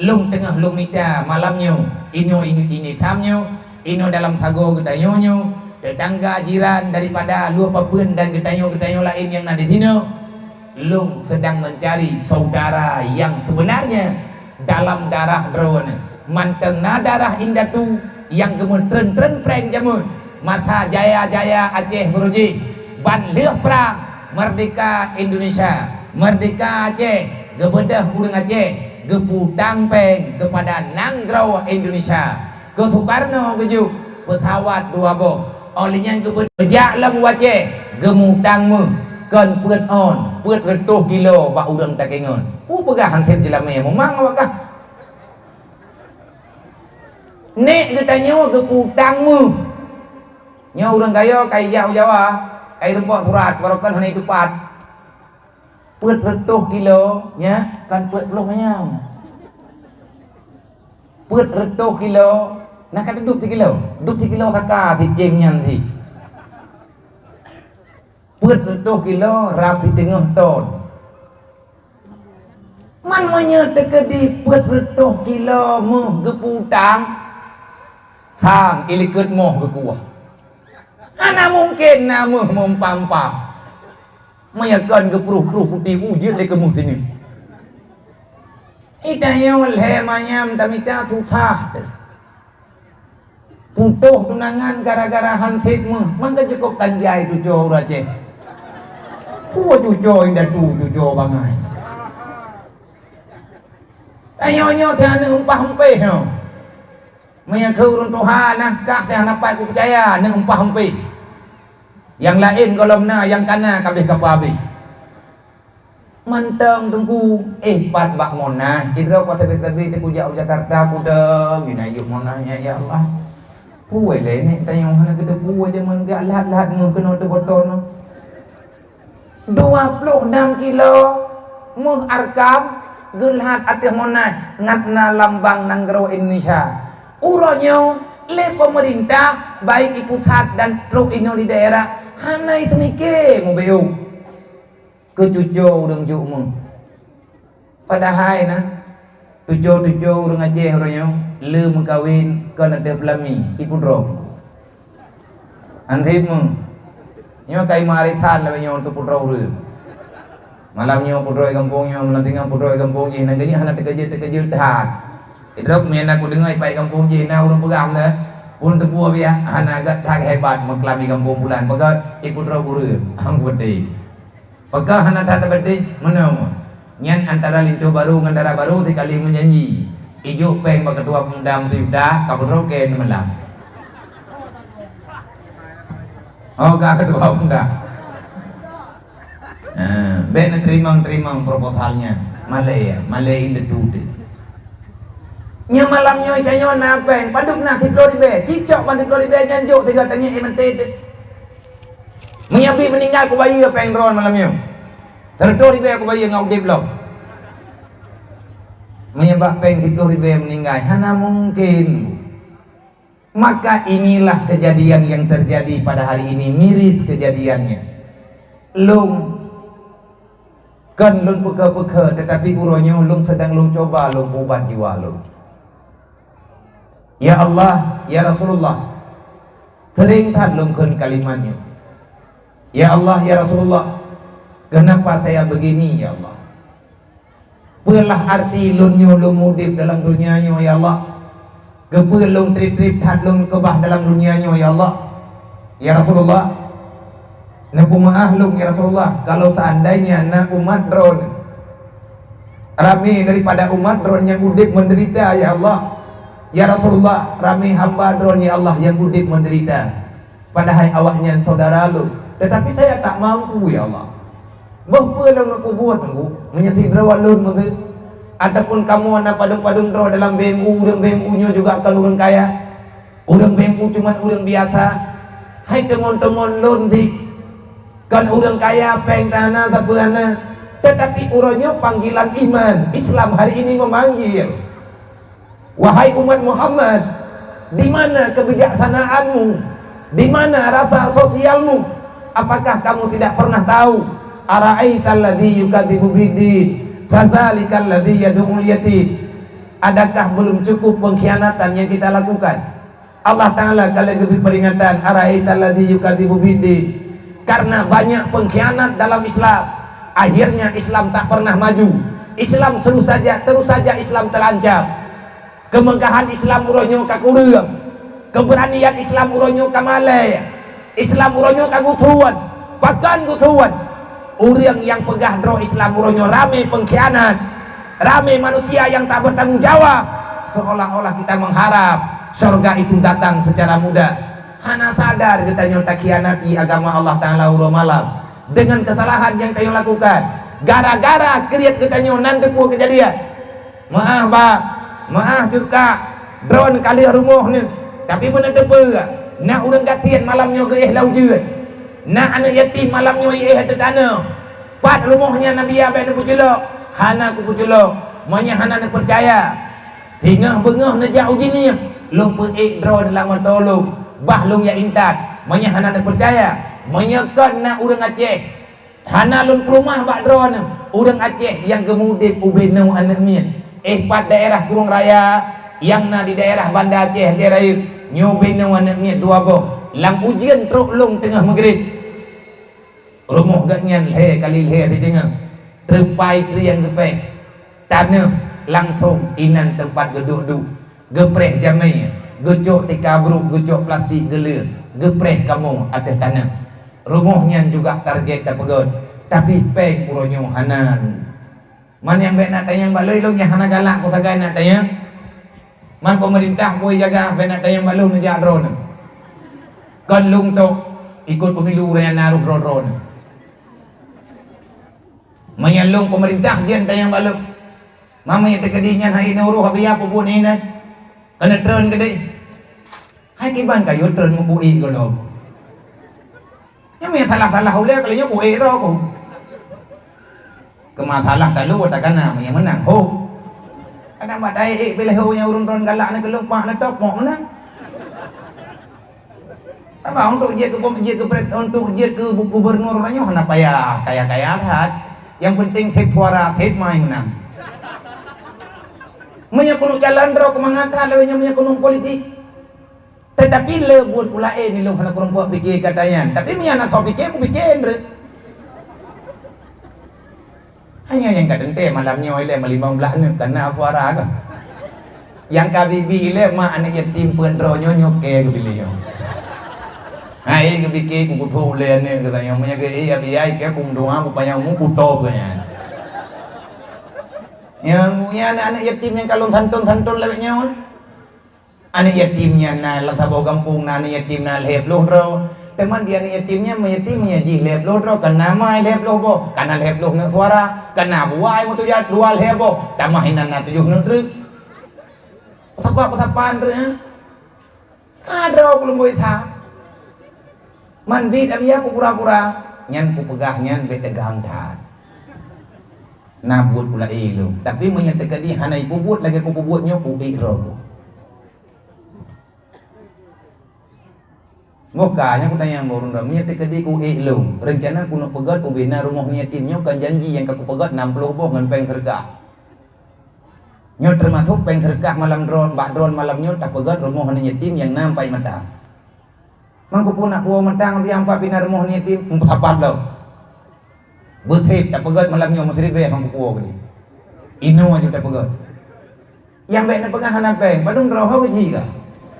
lu tengah lu minta malamnya ini tamnya ino dalam sago gedanyonyo tetangga jiran daripada lu apapun dan getanyo lain yang ada di sini lu sedang mencari saudara yang sebenarnya dalam darah drone manteng na darah indatu yang gemul tren preng jamun masa jaya Aceh Guruji ban leuh perang merdeka Indonesia merdeka Aceh gebedah urang Aceh geputang peng kepada Nanggrow Indonesia ke Soekarno keju pesawat 2 bom olehnya gebejak lam Aceh gemutang mu kan peuat on peuat 100 kilo ba urang tak kengon pegahan thêm jelame memang apakah nek getanyo geputang mu nya urang gayo kai Jawa kai rempok surat barokan hana itu pat peuat 100 kilo nya kan peuat belum nyam peuat 100 kilo nak kata 2 kilo haka thì cheng nyan thì peuat 100 kilo rap di tengah ton man manya tekedi peuat 100 kilo mu geputang sang ilikut moh ke kuah ana mungkin namuh mempampam mayakan gepruh-pruh putih ujir le kemuh sini itanya wal hemanyam tamita tutah putuh tunangan gara-gara hantik mu mangga cukup kanjai tujo race tujo indah tujo bangai ayo tiada umpah umpeh no maya keurun Tuhan kah teh hanapat ku percaya nang umpah umpeh yang lain kalau na yang kana kabeh kabeh manteng tunggu pat bak monah idro kota tepi te ku Jakarta ku deng ina yuk monahnya ya Allah kuwe le ni tayong hana gede kuwe jaman gak lahat mu kena de boton 26 kilo mu arkam gelhat ate monah ngatna lambang Nanggrow Indonesia uronyo le pemerintah baik di pusat dan pro ino di daerah hana itu mikir mu beu ke cucu urang juk mu padahal na tujo urang Aceh uronyo le mengkawin kan ada pelami ibu drop antip mu nyo kai maritan la nyo tu pudro ru malamnya pudro kampungnya melantingan pudro kampung je nang ganya hana terkejut tahan idrok men aku dengar pai kampung je na urang peram dah pun tepu dia hana agak tak hebat mengklami kampung bulan pakai ibu pudro ru ang beti pakai hana tak beti mana nyan antara lintu baru dengan darah baru sekali menyanyi ijuk peng bak ketua pemdam Tivda kapudro ken melam oh gak ketua pemdam ben terima proposalnya Malay in the dude nya malamnya ikanyo napeng paduk nak 10 ribu cicok pan 10 ribu nyanjuk 3 tanya MT menyapi meninggal ku bayi peng ron malamnya 10 ribu aku bayi ngau deblok menyebab peng 10 ribu meninggal hana mungkin maka inilah kejadian yang terjadi pada hari ini miris kejadiannya lung kan lung peka tetapi uronyo lung sedang lung coba lung ubat jiwa lung ya Allah ya Rasulullah sering tad lung kun kalimatnya ya Allah ya Rasulullah kenapa saya begini ya Allah Pelah arti lunyo lumudip dalam dunianya ya Allah Kepelung trip-trip tat lung kebah dalam dunianya ya Allah. Ya Rasulullah, Nabi maaf lung ya Rasulullah, kalau seandainya nak umat drone rame daripada umat drone yang udip menderita ya Allah. Ya Rasulullah, rame hamba drone ya Allah yang udip menderita. Padahal awaknya saudara lu, tetapi saya tak mampu ya Allah. Bahapa dalam nak buat aku menyati berawat lun maka ataupun kamu anak padung-padung draw dalam BMU, orang BMU nya juga akan orang kaya. Orang BMU cuma orang biasa. Hai teman-teman lun di kan orang kaya peng tanah tak berana. Tetapi urangnya panggilan iman Islam hari ini memanggil, wahai umat Muhammad, di mana kebijaksanaanmu? Di mana rasa sosialmu? Apakah kamu tidak pernah tahu? Ara'aital ladzi yukadzibu biddin, fazalikal ladzi yad'ul yatim. Adakah belum cukup pengkhianatan yang kita lakukan? Allah Ta'ala kalau lebih peringatan, ara'aital ladzi yukadzibu biddin. Karena banyak pengkhianat dalam Islam, akhirnya Islam tak pernah maju. Islam terus saja Islam terancam. Kemegahan Islam uronyo kakurang, keberanian Islam uronyo kamalai, Islam uronyo kagutuan, bahkan gutuan. Orang yang pegah draw Islam uronyo rame pengkhianat, rame manusia yang tak bertanggung jawab, seolah-olah kita mengharap surga itu datang secara mudah. Hana sadar kita nyota khianati agama Allah Ta'ala uro malam dengan kesalahan yang kita lakukan. Gara-gara kriat kita nanti pun kejadian. Maaf pak, maaf juga drone kali rumah ni. Tapi benar tepa nak orang kasihan malamnya ke laujuan. Nak anak yatim malamnya ada tanah. Pat rumahnya Nabi Abang nak puculok. Hana ku puculok. Manya hana nak percaya. Tinggal bengah nak jauh jini. Long pe drone dalam tolong. Bah long ya intat. Manya hana nak percaya. Manya kan nak orang Aceh. Hana long rumah bak drone. Orang Aceh yang kemudian ubenau anak mian. Pat daerah Kurung Raya yang na di daerah Banda Aceh Aceh Raya nyobenau anak mian dua boh. Lang ujian truk long tengah maghrib. Rumah gaknya leh kali leh di tengah. Terpai yang gepek. Tanah langsung inan tempat geduk-duk. Gepreh jamai. Gecok tikabruk, gecok plastik gelir. Gepreh kamu atas tanah. Rumahnya juga target tak pegot. Tapi peng uronyo hanan. Man yang baik nak tanya mbak loy yang hana galak ko sagay nak tanya. Man pemerintah boleh jaga baik nak tanya mbak loy menjak drone. Kan lung tok ikut pemilu raya naruh drone. Menyalung pemerintah jen tayang baluk. Mama yang terkedinya hai nuruh habis apa pun ini. Kena turun gede. Hai kiban kayu turun mukui kalau. Yang salah-salah oleh kalau nya bui ro ko. Kemasalah kalau takkan nama yang menang ho. Kadang badai bila ho nya urun turun galak nak keluk mak nak top mak menang. Apa untuk dia ke gubernur nanya hana payah kaya-kaya hat. Yang penting tek suara tek main menang. Menya kuno jalan draw kemangata lewanya menya kuno politik. Tetapi le buat pula ni lo hana kurang buat fikir katanya. Tapi menya nak tahu fikir aku fikir andre. Hanya yang kadente malamnya ile malimam belah ni kena suara ke. Yang kabibi ile mak anak yatim pun draw nyonyok ke pilih. Hai ke fikir ku tu le ni katanya menya ke ai ke kum doa upaya mu ku top kan. Yang punya anak yatim yang kalau tantun lewatnya anak yatimnya na latabo kampung na anak yatim na lep loh ro teman dia anak yatimnya meyatimnya ji lep loh ro kena mai lep loh bo kena lep loh nak suara kena buai mutu jat dua lep bo tamahinan na tujuh negeri petapa andre kadro belum boleh tahu man bid abia ku pura-pura nyan ku pegah nyan bet tegang tat nabut pula ilo tapi menyatakan dia hanai pubut lagi ku pubutnya ku ikro mukanya ku tanya borong dah menyatakan dia ku ilo rencana ku nak pegat ku bina rumah yatimnya kan janji yang aku pegat 60 boh ngan peng terkah nyot termasuk peng terkah malam drone bak drone malamnya tak pegat rumah yatim yang nampai mata mangku pun nak buah mentang dia empat bina rumah yatim empat dah berthip tak pegat malamnya masih be mangku buah ni ino aja tak pegat yang baik nak pegang hana peng padung roh ke ka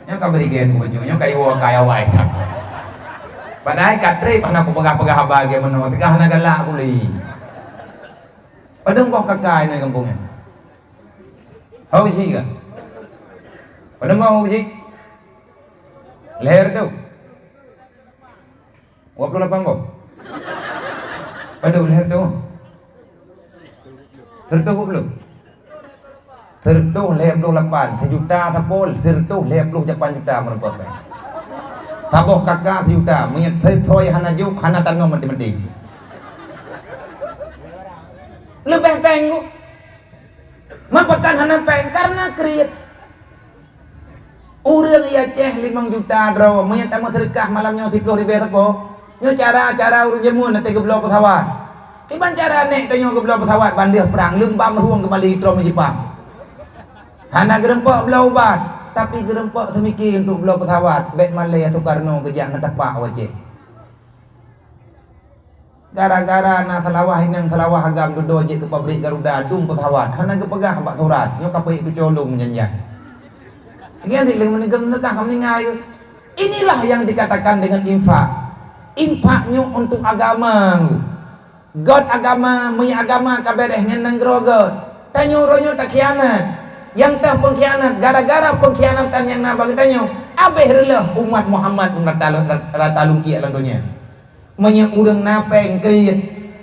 nya ka berikan ku baju nya kayu kaya wae padahal katre pana ku pegah-pegah bagi meno teka hana galak ku li padung kok kakai ni kampungnya hau ka padung mau uji leher tu 28 kok padung leher tu tertuh belum tertuh leher 28 sejuta tapol tertuh leher 28 juta merepot taboh kakak sejuta menyet thoi hana juk hana tangong mati-mati lebih penggu mapakan hana peng karena kriit urang ya ceh 5 juta draw menyet tamu sedekah malamnya 30 ribu tapo nyo cara urang jemun nanti geblo pesawat iban cara nek tanyo geblo pesawat bandih perang lembam ruang kembali trom Jepang hana gerempok belau ubat tapi gerempok semikir untuk belau pesawat bet Malaya Soekarno kejak ngetepak wajib gara-gara na salawah inang salawah agam dodo je ke pabrik Garuda dung pesawat hana kepegah bak surat nyo kapek tu colong menjanjah gian thì mình nekah kami ngai inilah yang dikatakan dengan infaknya untuk agama God agama punya agama kabereh ngenang grogot tanyo ronyo tak khianat yang tah pengkhianat gara-gara pengkhianatan yang nabang tanyo abeh relah umat Muhammad rata lungki alam dunia menya urang na pengkrit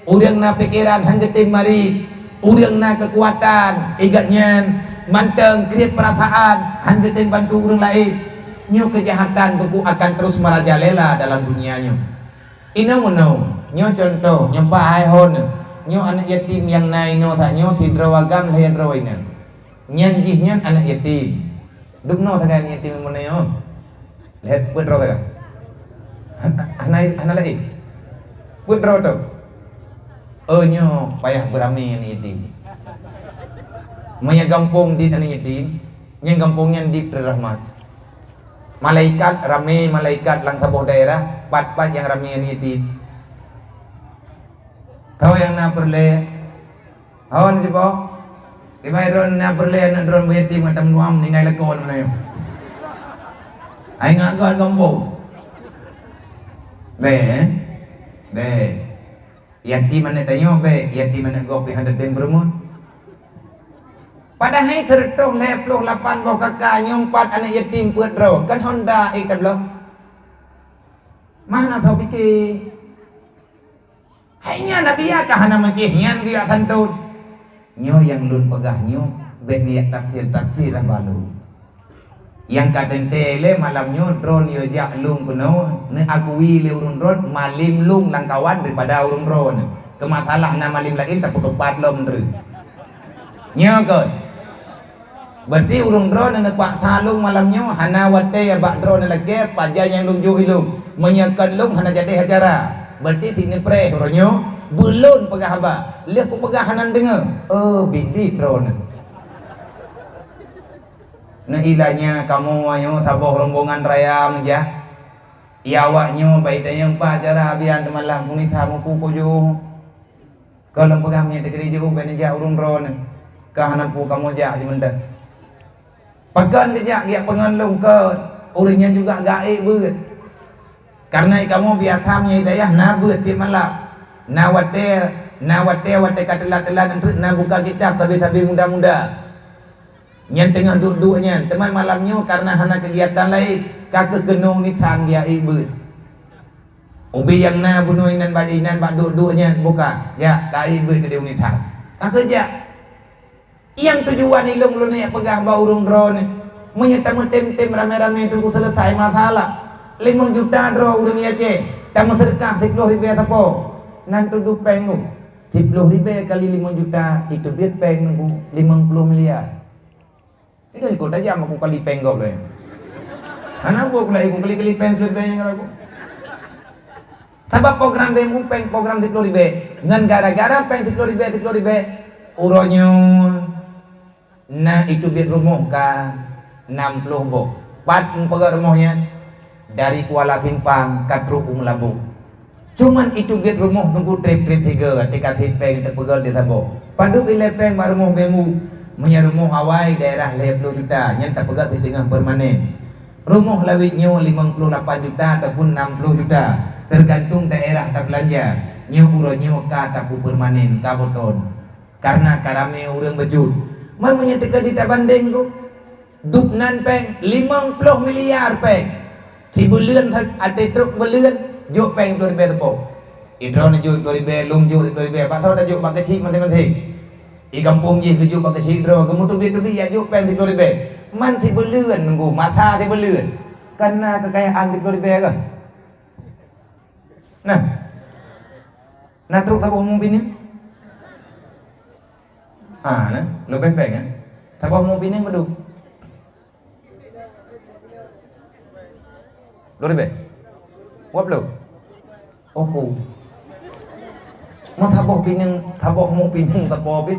urang na pikiran hanggetin mari urang na kekuatan igatnya manteng kriat perasaan hanggetin bantu urang lain nyo kejahatan tuku akan terus merajalela dalam dunianya ina mono nyo contoh nyo paai hon nyo anak yatim yang nai no tha nyo tidrawagam layan rawaina nyan jihnya anak yatim dukno tha kan yatim mono yo lihat pun rawa anak lain pun rawa tu nyo payah berami anak yatim maya gampung di anak yatim yang gampungnya di rahmat malaikat rame malaikat lang sabuh daerah pat-pat yang rame anak yatim tahu yang na perle awan siapa Ibai drone na perle anak drone yatim ngatam nuam ningai lekon mana yo ai ngak gampung be yatim mana tanyo be yatim mana gopi hendak den berumur padahal tertuh leploh 8 boh kakak nyompat anak yatim puat bro kan Honda ikat belum mana tahu pikir hanya nabi ya kahana macihnya dia kantut nyo yang lun pegah nyo bet niat takfir lah balu yang kaden tele malam nyo drone yo jak lung kuno ne akui le urun drone malim lung langkawan daripada urun drone kematalah na malim lain tak tepat lom dru nyo ke berarti urung drone nak pak salung malamnya hana wate bak drone lagi paja yang lung ju ilung menyakan lung hana jadi acara berarti sini pre ronyo belum pegah haba lihat ku pegah hanan dengar bidi drone nah ilahnya kamu ayo saboh rombongan raya menja iawaknya baitanya pak acara abian malam punita muku kojo kalau pegah nya tegeri ju benja urung drone kahanan pu kamu ja di mendak pakan kejak dia pengalung ke urangnya juga gaib beut karena kamu biasamnya hidayah na beut tiap malam na wate katelat-telat untuk na buka kitab tapi muda-muda yang tengah duduknya teman malamnya karena hana kegiatan lain kakek genung ni tham dia beut ubi yang na bunuinan balinan bak duduknya buka ya gaib beut ke dia ni tham kakek ja yang tujuan ilung lu ni pegah bau urung drone menyetang tem rame-rame itu selesai masalah 5 juta draw urung ya ce tamu sedekah 10 ribu tapo nan tuduh pengu 10 ribu kali 5 juta itu duit peng nunggu 50 miliar itu ikut aja aku kali penggol le karena aku kali peng yang aku sebab program demo peng program 10 ribu ngan gara-gara peng 10 ribu uronyo nah itu duit rumah ka 60 boh pat pegang rumahnya dari Kuala Simpang ke Truk Labu cuman itu duit rumah nunggu trip 3 tiket peng terpegang di Sabo padu pilih peng baru rumah bemu Punya rumah awal daerah 50 juta, yang tak pegat di tengah permanen. Rumah lawitnya 58 juta ataupun 60 juta, tergantung daerah tak belanja. Nyo uronyo ka tapu permanen ka boton. Karena karame urang bejut. Man punya teka di banding tu. Dupnan peng 50 miliar peng. Thì bulan thật ate truk bulan juk peng 2000 tepo. Idron juk 2000 lung juk 2000 pak thau dah juk bang kecil mati-mati. I kampung je juk bang kecil dro kemudian duit ya juk peng 2000. Man ti bulan nunggu mata ti bulan. Karena kekayaan 2000 ke. Nah truk tabu umum ini. Nah, lebih peng kan. Tabu umum ini madu. 2000 wap lo oku mau taboh pineng taboh mau pineng taboh pin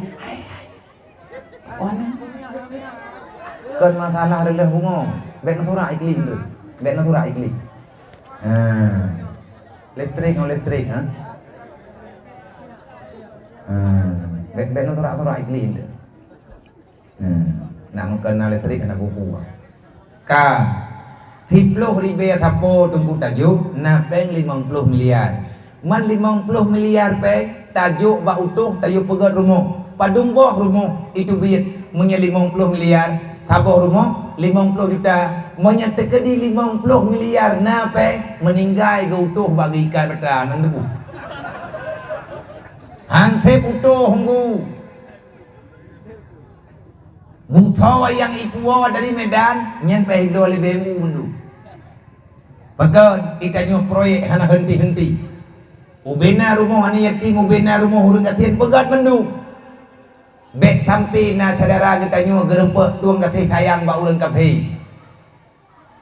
kan masalah adalah bungo bet natura iklim tu bet natura iklim listrik ha bet natura iklim tu nak mengenal listrik anak buku ka 10 ribu thapo tunggu tajuk na peng 50 miliar man 50 miliar peng tajuk ba utuh tajuk pegat rumah padung boh rumah itu duit punya 50 miliar thapo rumah 50 juta punya tekedi 50 miliar na peng meninggai ke utuh bagi ikan betan nan debu hantep utuh hunggu Mutawa yang ipuwa dari Medan nyen peh do lebih mundu. Pakai ikanyo proyek hana henti-henti. Ubena rumah hana yatim, ubena rumah urang katian pegat mendu. Bek sampai na saudara getanyo gerempek tuang katih sayang ba urang katih.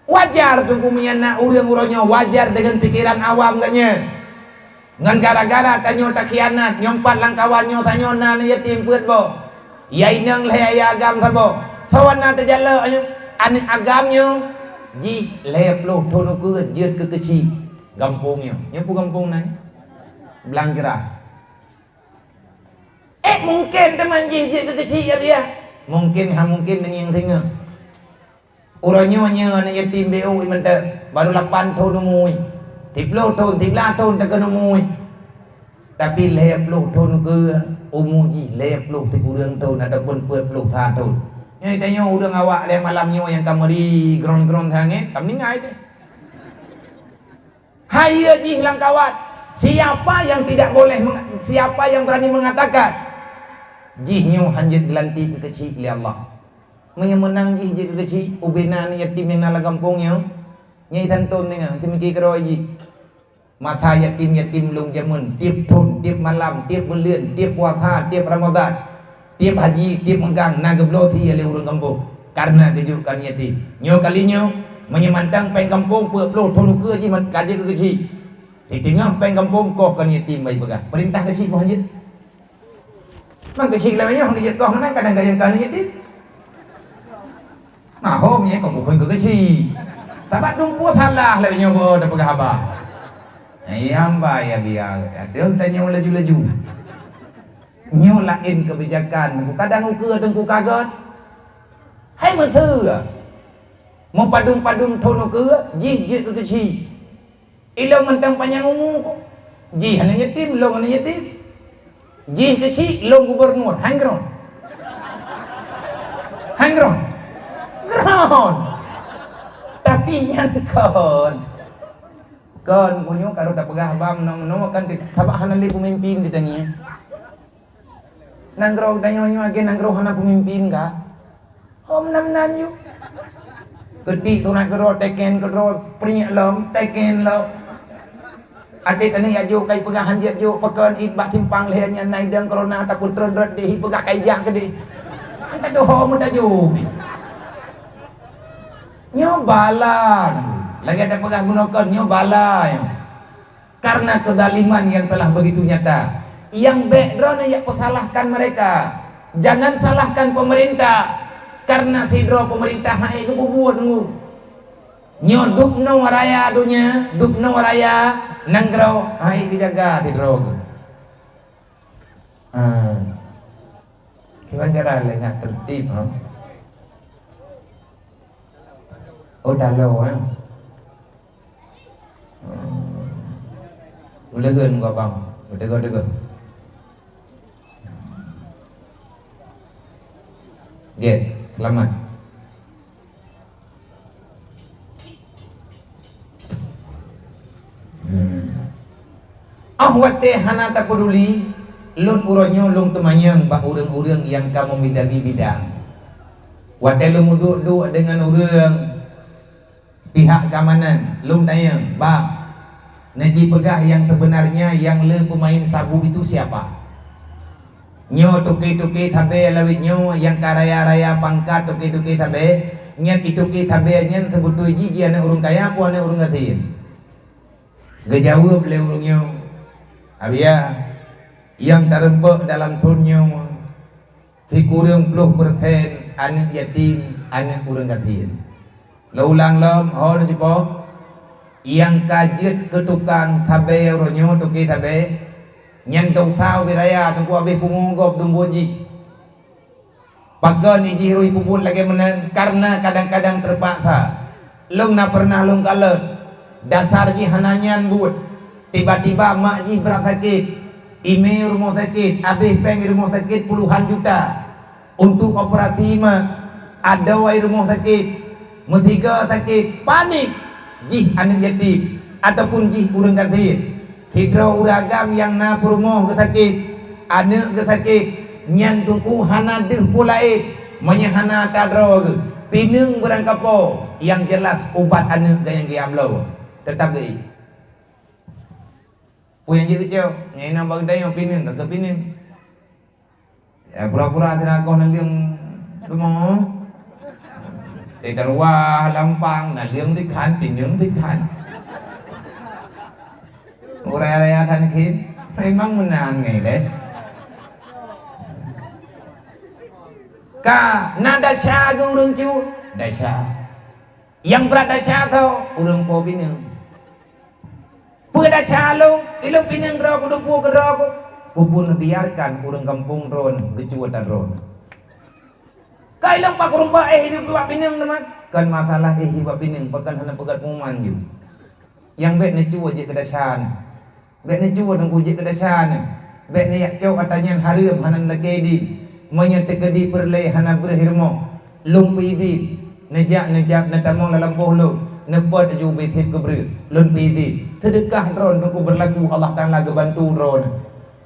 Wajar tunggu menyana urang-urangnya wajar dengan pikiran awam katnya. Ngan gara-gara tanyo tak khianat nyompat langkawannya tanyo na yatim peut bo. Yai nang leh agam sabo. Sawana terjala anik agamnya ji leploh tono ke jeut ke kecil kampungnya. Nyapu kampung nai. Belang cerah. Mungkin teman ji jeut ke kecil ya dia. Mungkin dengan yang tengah. Urangnya anak yatim beo imente baru 8 tahun umui. 10 tahun, 13 tahun tak kena umui. Tapi 50 tahun ke umur ji 50 kurang tahun ataupun 40 tahun. Nyai tanya udah ngawak le malamnya yang kamari gron-gron hangit, kam ningai deh. Hai ji hilang kawat. Siapa yang tidak boleh siapa yang berani mengatakan jihnya hanjit gelanti ke kecil li Allah. Menang ji ke kecil ubena ni yatim yang nala kampungnya. Nyai tantun dengar, itu mikir keroi ji. Mata yatim lung jamun tiap tahun, tiap malam, tiap bulan, tiap puasa, tiap Ramadan, tiap haji, tiap megang nageblo thi oleh urang kampung karena kejukan yatim. Nyo kalinya menyemantang peng kampung 40 tahun ke ji kaji ke kecil. Di tengah peng kampung koh kan yatim baik begah. Perintah kecil mohon je. Mang kecil lamanya hang je koh nang kadang-kadang kan yatim. Mahomnya kok bukan ke kecil. Tabat dumpu salah lamanya bo dah begah abah. Yamba ya biar ada tanya laju-laju nyolain kebijakan kadang ukur tengku kaget hai menteu mau padum-padum tono ke jih ke kecil ilong mentang panjang umur kok jih hanya yatim long hanya yatim jih kecil long gubernur hangron gron tapi nyangkon kan punya kalau tak pegah bam nama kan sabak hana li pemimpin di tanya nanggroh danyo lagi nanggroh hana pemimpin ka om nam yuk ketik tu nak gero teken gero prinyak lom teken lo adik tani ajo kai pegah hanjat jo pekan ibak timpang lehnya nai dang corona takut terdet di pegah kai jak ke di anta doho muta jo nyobalan lagi ada pegang gunakannya balai karena kedaliman yang telah begitu nyata yang background yang pesalahkan mereka jangan salahkan pemerintah karena sidro pemerintah hai kebubuh nunggu nyoduk no waraya dunya duk no waraya nanggrau hai dijaga sidro Gimana cara nggak tertib, ha? Oh, dalau, ha? Udah gen gua bang, udah. Get, selamat. Wate hana tak peduli, lun uronyo lung temayang bak urang-urang yang kamu bidangi bidang. Wate lu duduk dengan urang pihak keamanan, lung tayang, bang, Najib pegah yang sebenarnya yang le pemain sabu itu siapa? Nyo tuki-tuki tabe lawit nyo yang karaya-raya pangkat tuki-tuki tabe nyat ituki tabe nyen sebutui jiji anak urung kaya apa anak urung gatin. Gejawab le urung nyo abia yang terempuk dalam tunyo sikurang 10% anak yatim anak urung gatin. Laulang lom hol jipo yang kajet ke tukang tabe ronyo tuki tabe nyen tong sao biraya tong ku abe pungugop dumboji pagon iji rui puput lagi menen karena kadang-kadang terpaksa long na pernah long kalet dasar ji hananyan buat tiba-tiba mak ji berat sakit ime rumah sakit abe peng rumah sakit puluhan juta untuk operasi mak ada wai rumah sakit mutiga sakit panik ji anak yatim ataupun ji urang gatin hidro uragam yang na perumoh kesakit anak kesakit nyan tungku hana deh pulaid menyahana tadro pinung berangkapo yang jelas ubat anak gayang giamlo tetap gei yang jadi kecil nyai na bagdai yang pinung tak pinung ya pura-pura tidak kau naliang rumah tidak wah lampang naliang dikhan pinung dikhan raya-raya kan kin memang menang ngai deh ka nada sya ke urang cu dasya yang berat dasya tau urang po pinang dasya lo ilong pinang ro kudu pu ke ro kupun biarkan urang kampung ron kecuatan ron ka ilong pak urang pa hidup pak pinang teman kan masalah hidup pinang pekan hana pegat muman ju yang bet ne cu aja ke dasya bek ni cuba dong uji kedasan bek ni yak cau katanya harum hanan lagi menyetekedi perlai hana berhirmo lung pidi nejak netamong dalam pohlo nepot ju betip kebre lun pidi sedekah dron nungku berlaku Allah Taala gebantu dron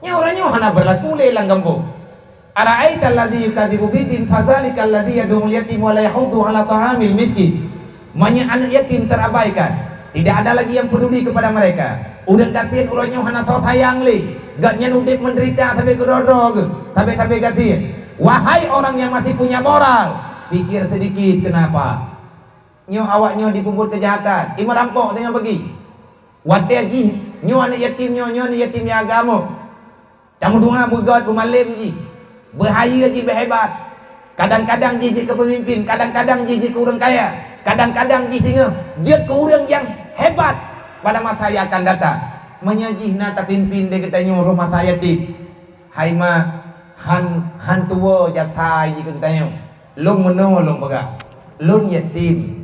nya orangnya hana berlaku lelang kampung ara'aita alladhi yukadzibu bidin fazalikal ladzi yad'u yatim wa la yahuddu ala ta'amil miskin banyak anak yatim terabaikan tidak ada lagi yang peduli kepada mereka udah kasihan urangnya hana tahu sayang li gak nyenudip menderita sampai kerodog sampai gatin wahai orang yang masih punya moral pikir sedikit kenapa nyo awaknya dipuput kejahatan ima rampok dengan pergi wate ji nyo anak yatim nyo anak yatim ya agama kamu dunga bugat bumalim ji bahaya ji berhebat kadang-kadang ji ke pemimpin kadang-kadang ji ke orang kaya kadang-kadang ji tinggal jet ke orang yang hebat pada masa yang akan datang menyajih nata pimpin de katanya rumah saya ti hai ma han tua jatai ji katanya long meno long pegah lun yatim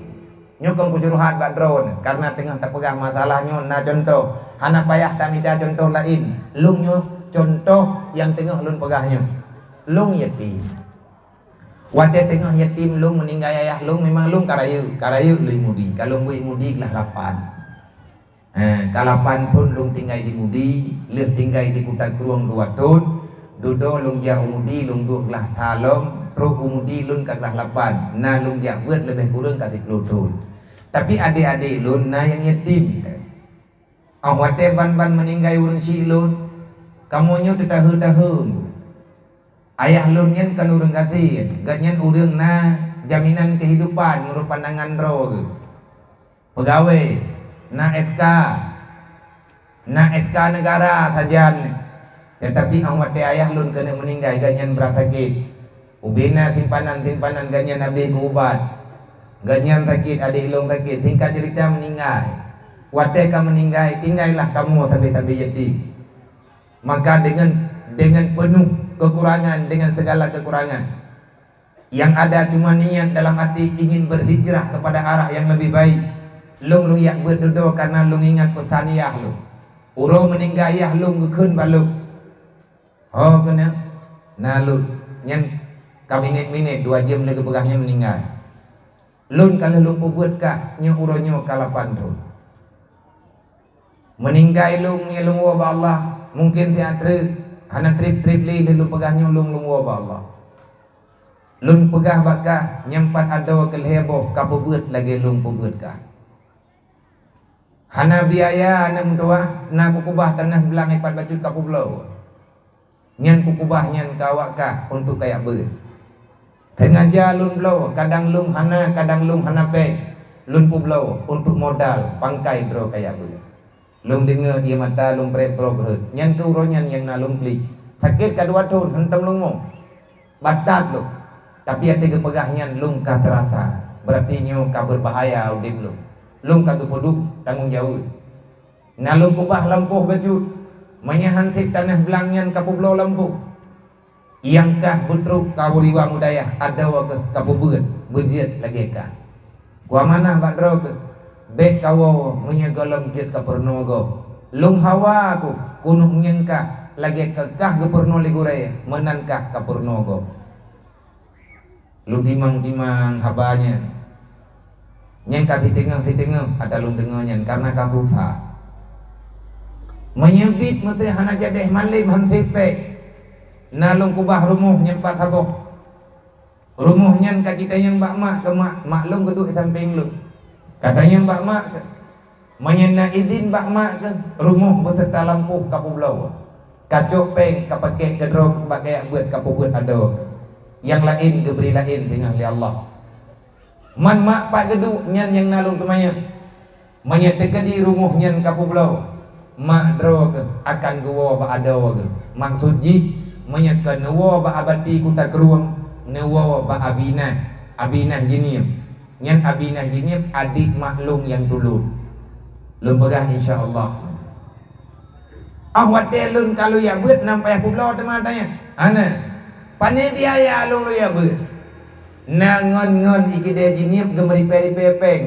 nyokong kujuruhan bak drone karena tengah terpegang masalahnya na contoh hana payah tak minta contoh lain lung nyo contoh yang tengah lun pegahnya lung yatim wate tengah yatim lung meninggal ayah lung memang lung karayu lui mudi kalau bui mudi lah lapan kalapan pun lung tinggal di mudi leh tinggal di kota Kruang 2 tahun dudo lung ja umudi lung duk lah talom pro umudi lun kaglah lapan na lung ja buat lebih kurang kati 10 tahun tapi adik-adik lun na yang yatim awate ban meninggal urang si lun kamunya tetahun ayah lun nyen kan urang gatin ganyan urang na jaminan kehidupan menurut pandangan ro pegawai na SK negara sajan tetapi awate ayah lun kena meninggal ganyan berat sakit ubina simpanan ganyan abdi ubat ganyan sakit adik lung sakit tingkat cerita meninggal wate ka meninggal tinggallah kamu sampai yatim maka dengan penuh kekurangan dengan segala kekurangan. Yang ada cuma niat dalam hati ingin berhijrah kepada arah yang lebih baik. Lung yak berdoa karena lung ingat pesan yah lu. Uro meninggal yah lung gekun balu. Oh kena. Nah lu yang kaminit-minit 2 jam lagi pegahnya meninggal. Lun kalau lung buat kah nyo uro nyo kalapan tu. Meninggal lung nya lung wa Allah. Mungkin teatre hana trip-trip li lung pegahnya lung wa Allah. Lun pegah bakah nyempat ada ke heboh kapubut lagi lung pubut kah. Hana biaya hana mendoa na kukubah tanah belang ipat baju kapublau. Nyan kukubah nyan kawak kah untuk kayak ber. Tengah jalun blau kadang lung hana pe. Lun publau untuk modal pangkai dro kayak ber. Lung dengar dia mata lung pret pro berut. Nyan tu ronyan yang na lung beli. Sakit kadua tahun hentam lung mo. Batat lu. Tapi hati kepegahnya lung kah terasa. Berarti nyo kah berbahaya udip lung. Lung kah kepuduk tanggung jauh. Nah lung kubah lampuh baju. Menyahantik tanah belangnya kapublo lampuh. Yang kah butruk kawuriwa mudaya. Ada ke kapubut. Berjit lagi kah. Gua mana bakdro ke. Bek kawo menyegolong jit kapurnogo. Lung hawa aku. Kunuk nyengkah. Lagi kekah kapurno ligure. Menankah kapurnogo. Lung timang-timang habanya. Nyengkat di tengah ada lung dengarnya karena kafusa. Menyebit mati hana jadeh malim hantepe. Nalung kubah rumuh nyempat haboh. Rumuhnya kita yang mbak mak ke mak lung geduk samping lu. Katanya mbak mak ke menyena idin mbak mak ke rumuh beserta lampu kapublau. Kacok peng kapake gedro pakai buat kapubut ada. Yang lain geberi lain tengah li Allah. Man mak pak geduk nyan yang nalung temanya. Menyeteka di rumuh nyan kapublau. Mak dro ke akan gua ba ada ke. Maksud ji menyeka newa ba abadi kuta keruang newa ba abinah jinim. Nyan abinah jinim adik maklum yang dulu. Lum pegah insyaallah. Awate lun kalau ya buat nampai kublau teman-teman. Ana pane biaya lu ya ber. Nangon-ngon ikide jinip gemeri peri pepeng.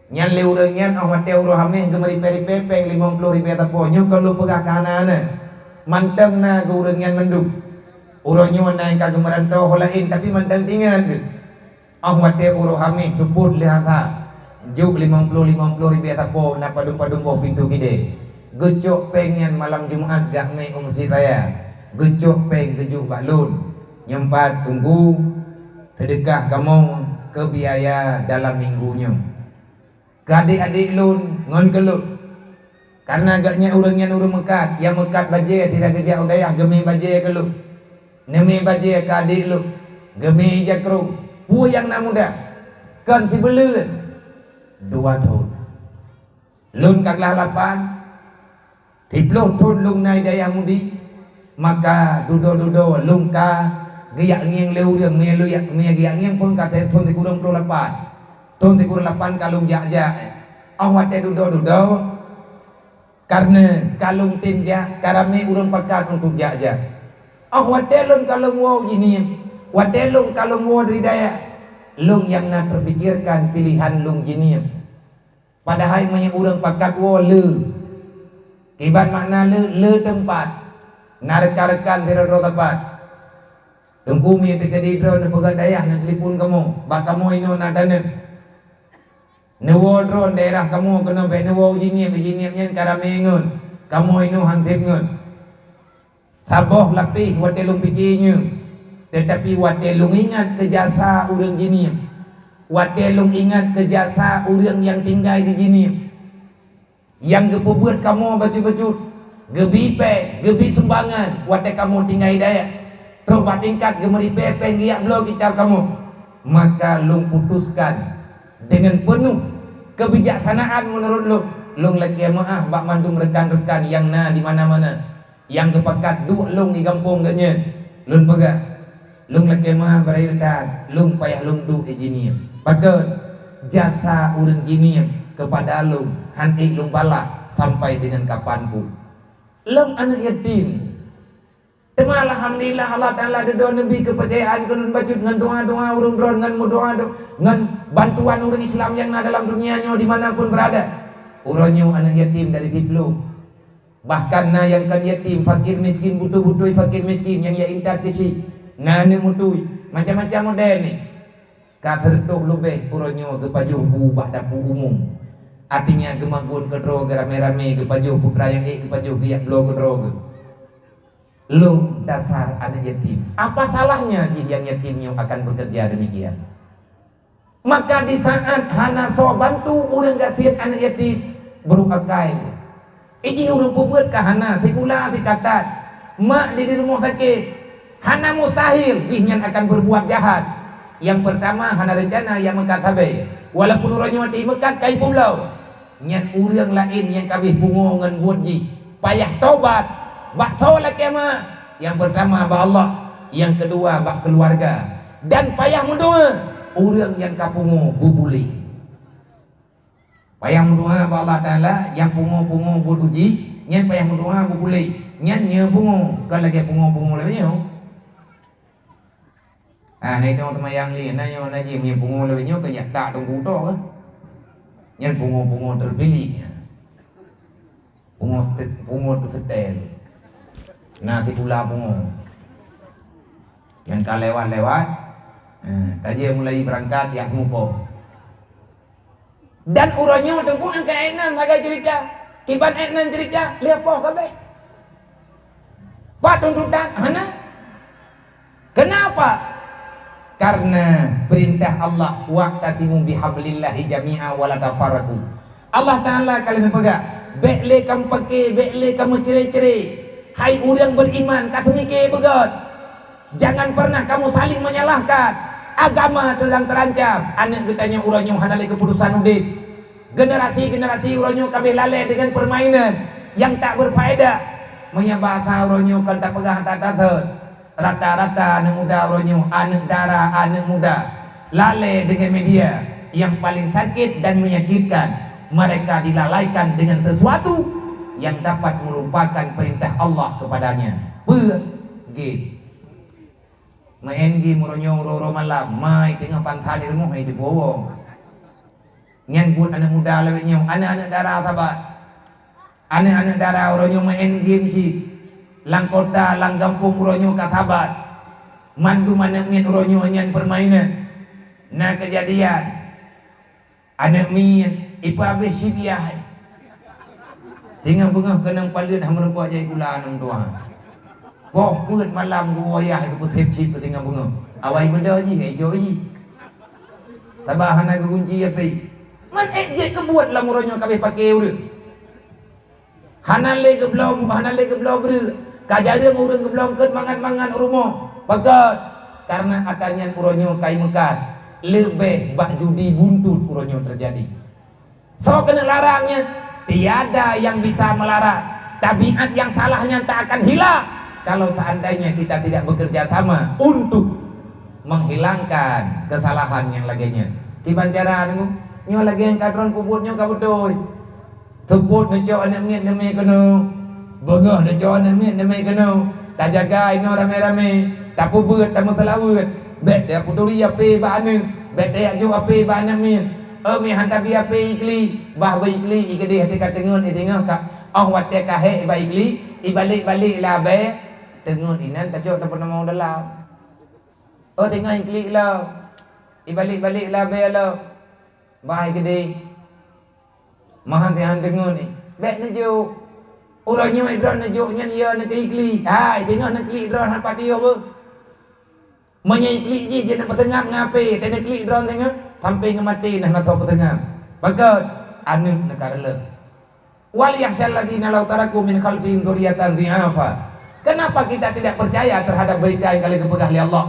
Nyan le urang nyan awate uro hameh gemeri peri pepeng 50.000 taponyo kalau pegah kanana. Manteng na urang nyan menduk. Uronyo na ka gemeran to holain tapi manteng tingan ke. Awate uro hameh ceput lihat ha. Juk 50.000 tapo na padung-padung boh pintu gede. Gecok pengen malam Jumat gak me masjid raya. Gecok peng gejuk baklun. Nyempat tunggu sedekah kamu ke biaya dalam minggunya. Ke adik-adik lun ngon kelut. Karena agaknya urangnya urang mekat, yang mekat baje tidak kerja udayah gemi baje kelut. Nemi baje ke adik lu. Gemi jakru. Pu yang nak muda. Kan si belu 2 tahun. Lun kaglah 8. Tiploh tun lung nai daya mudi. Maka dudo lungka giyak ngiang leu riang mia giyak ngiang pun kata ton ti kurang 28. Ton ti kurang 8 kalung jak awate dudo karena kalung tinja karame urang pakat untuk jak awate lun kalung wow jini wate lung kalung wow dari daya lung yang nak terpikirkan pilihan lung jini padahal manya urang pakat wow le iban makna le tempat nareka-rekan teror tempat. Tunggu mi terjadi drone pegang dayah nak telefon kamu. Bak kamu ino nak dana. Newo drone daerah kamu kena baik newo jinip karamengun. Kamu ino hantipngun. Saboh lapih watelung pikirnya. Tetapi watelung ingat ke jasa urang jinip. Watelung ingat ke jasa urang yang tinggal di jinip. Yang gepubuat kamu baju-baju gebi sumbangan wate kamu tinggal daya roba tingkat gemeri pepeng giak blo kita kamu maka lung putuskan dengan penuh kebijaksanaan menurut lung lagi maaf bak mandung rekan-rekan yang na di mana-mana yang kepakat duk lung di kampung gaknya lung pegak lung lagi maaf berayutan lung payah lung duk di jinim pakai jasa urang jinim kepada lung hantik lung balak sampai dengan kapanpun. Lung anak yatim Tema alhamdulillah Allah Taala dedo nabi kepercayaan kelun bajut ngan doa-doa urang dron ngan doa ngan bantuan orang Islam yang ada dalam dunianya dimanapun berada. Uronyo anak yatim dari tiplu. Bahkan na yang kan yatim fakir miskin butuh-butuh fakir miskin yang ya intar kecil. Nah ni mutui macam-macam model ni. Katertuh lebih uronyo ke pajuh bubah dapur umum. Artinya gemagun ke droga rame-rame ke pajuh putra yang ke pajuh giyak lo ke droga. Lu dasar anak yatim. Apa salahnya yang yatimnya akan bekerja demikian? Maka di saat hana so bantu orang gatian anak yatim berupakai. Iji orang pembuat ke hana tikula tikatat. Mak di rumah sakit. Hana mustahil jihnya akan berbuat jahat. Yang pertama hana rencana yang mengkatabe. Walaupun orangnya di Mekah kai pulau. Nyat orang lain yang kabih pungongan buat jih. Payah tobat. Bak tolak kema. Yang pertama bak Allah, yang kedua bak keluarga, dan payah mendoa orang yang kapungu bubuli. Payah mendoa bak Allah Taala yang pungu buji, nyen payah mendoa bubuli, nyen nya pungu, kan lagi pungu lebih nyo. Này cho teman yang li, này yo này gì mình pungu lebih nyo kayak tak tunggu to kan. Nyen pungu terpilih. Pungu tersetel. Nah pula bungo yang kau lewat tadi mulai berangkat yang mupo dan uranyo tengku angka enan agak cerita kiban enan cerita lihat po kabe pak tuntutan hana kenapa karena perintah Allah wa'tasimu bihablillahi jami'a wa la tafarraqu. Allah Taala kalau mempegang bekle kamu pakai bekle kamu cerai. Hai orang beriman, kata mikir begot. Jangan pernah kamu saling menyalahkan. Agama sedang terancam. Anak getanya uranyo hanali keputusan udip. Generasi uranyo kabeh lalai dengan permainan yang tak berfaedah. Menyabata uranyo kan tak pegang tak rata-rata anak muda uranyo, anak darah, anak muda lalai dengan media yang paling sakit dan menyakitkan. Mereka dilalaikan dengan sesuatu yang dapat melupakan perintah Allah kepadanya. Pergi main game ronyo roro malam mai tengah pantai di rumah di bawah nyan buat anak muda lewatnya anak-anak darah sahabat anak-anak darah ronyo main game si lang kota lang kampung ronyo katabat mandu mana nyan ronyo nyan permainan. Nah kejadian anak min ipa habis si biah tinggal bengah kenang palit hamur buat jai gula nang doa. Poh buat malam gua ayah ke putih cip ke tinggal bengah. Awai benda ji hijau ji. Tabahan nak kunci apa? Man ejek ke buat lah muronyo kabeh pakai ure. Hanale ke belau ber. Kajarang urang ke belau ket mangan rumah. Pakat karena atanya uronyo kai mekar. Lebih bak judi buntut uronyo terjadi. So kena larangnya. Tiada yang bisa melarang. Tabiat yang salahnya tak akan hilang kalau seandainya kita tidak bekerja sama untuk menghilangkan kesalahan yang laginya. Kiban cara nyo lagi yang kadron kubutnya kabutoi. Teput neco anak miet neme keno. Bengah neco anak miet neme keno. Tak jaga ino rame-rame. Tak pubut tak mutalawut. Bet dia puturi ape ba ane. Bet dia jo ape ba anak miet. Mi hantar dia pe ikli bah ba ikli ikede hati kat tengun tengah ka oh wat dia kahe ba ikli ibalik la be tengun inan tajuk tak pernah mau dalam tengah ikli la ibalik la be la bah ikede mahan tihan tengun ni bet nejo orangnya idron nejo nya dia nak ikli hai tengah nak ikli idron hak dia apa menyikli je nak petengah ngape dan ikli idron tengah sampai ngemati nak tahu petengah. Maka anu negara le. Wal yakhshal ladina law taraku min khalfihim dzurriyyatan dhi'afa. Kenapa kita tidak percaya terhadap berita yang kali kepegang oleh Allah?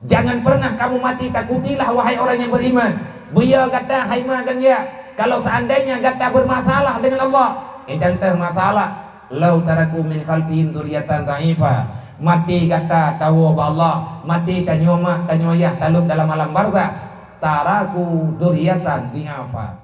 Jangan pernah kamu mati takutilah wahai orang yang beriman. Buya kata hai makan ya. Kalau seandainya kata bermasalah dengan Allah, indang teh masalah. Law taraku min khalfihim dzurriyyatan dhi'afa. Mati kata tahu Allah, mati tanyomak tanyoyah talub dalam alam barzah. Taraku dzurriyyatan dhi'afa.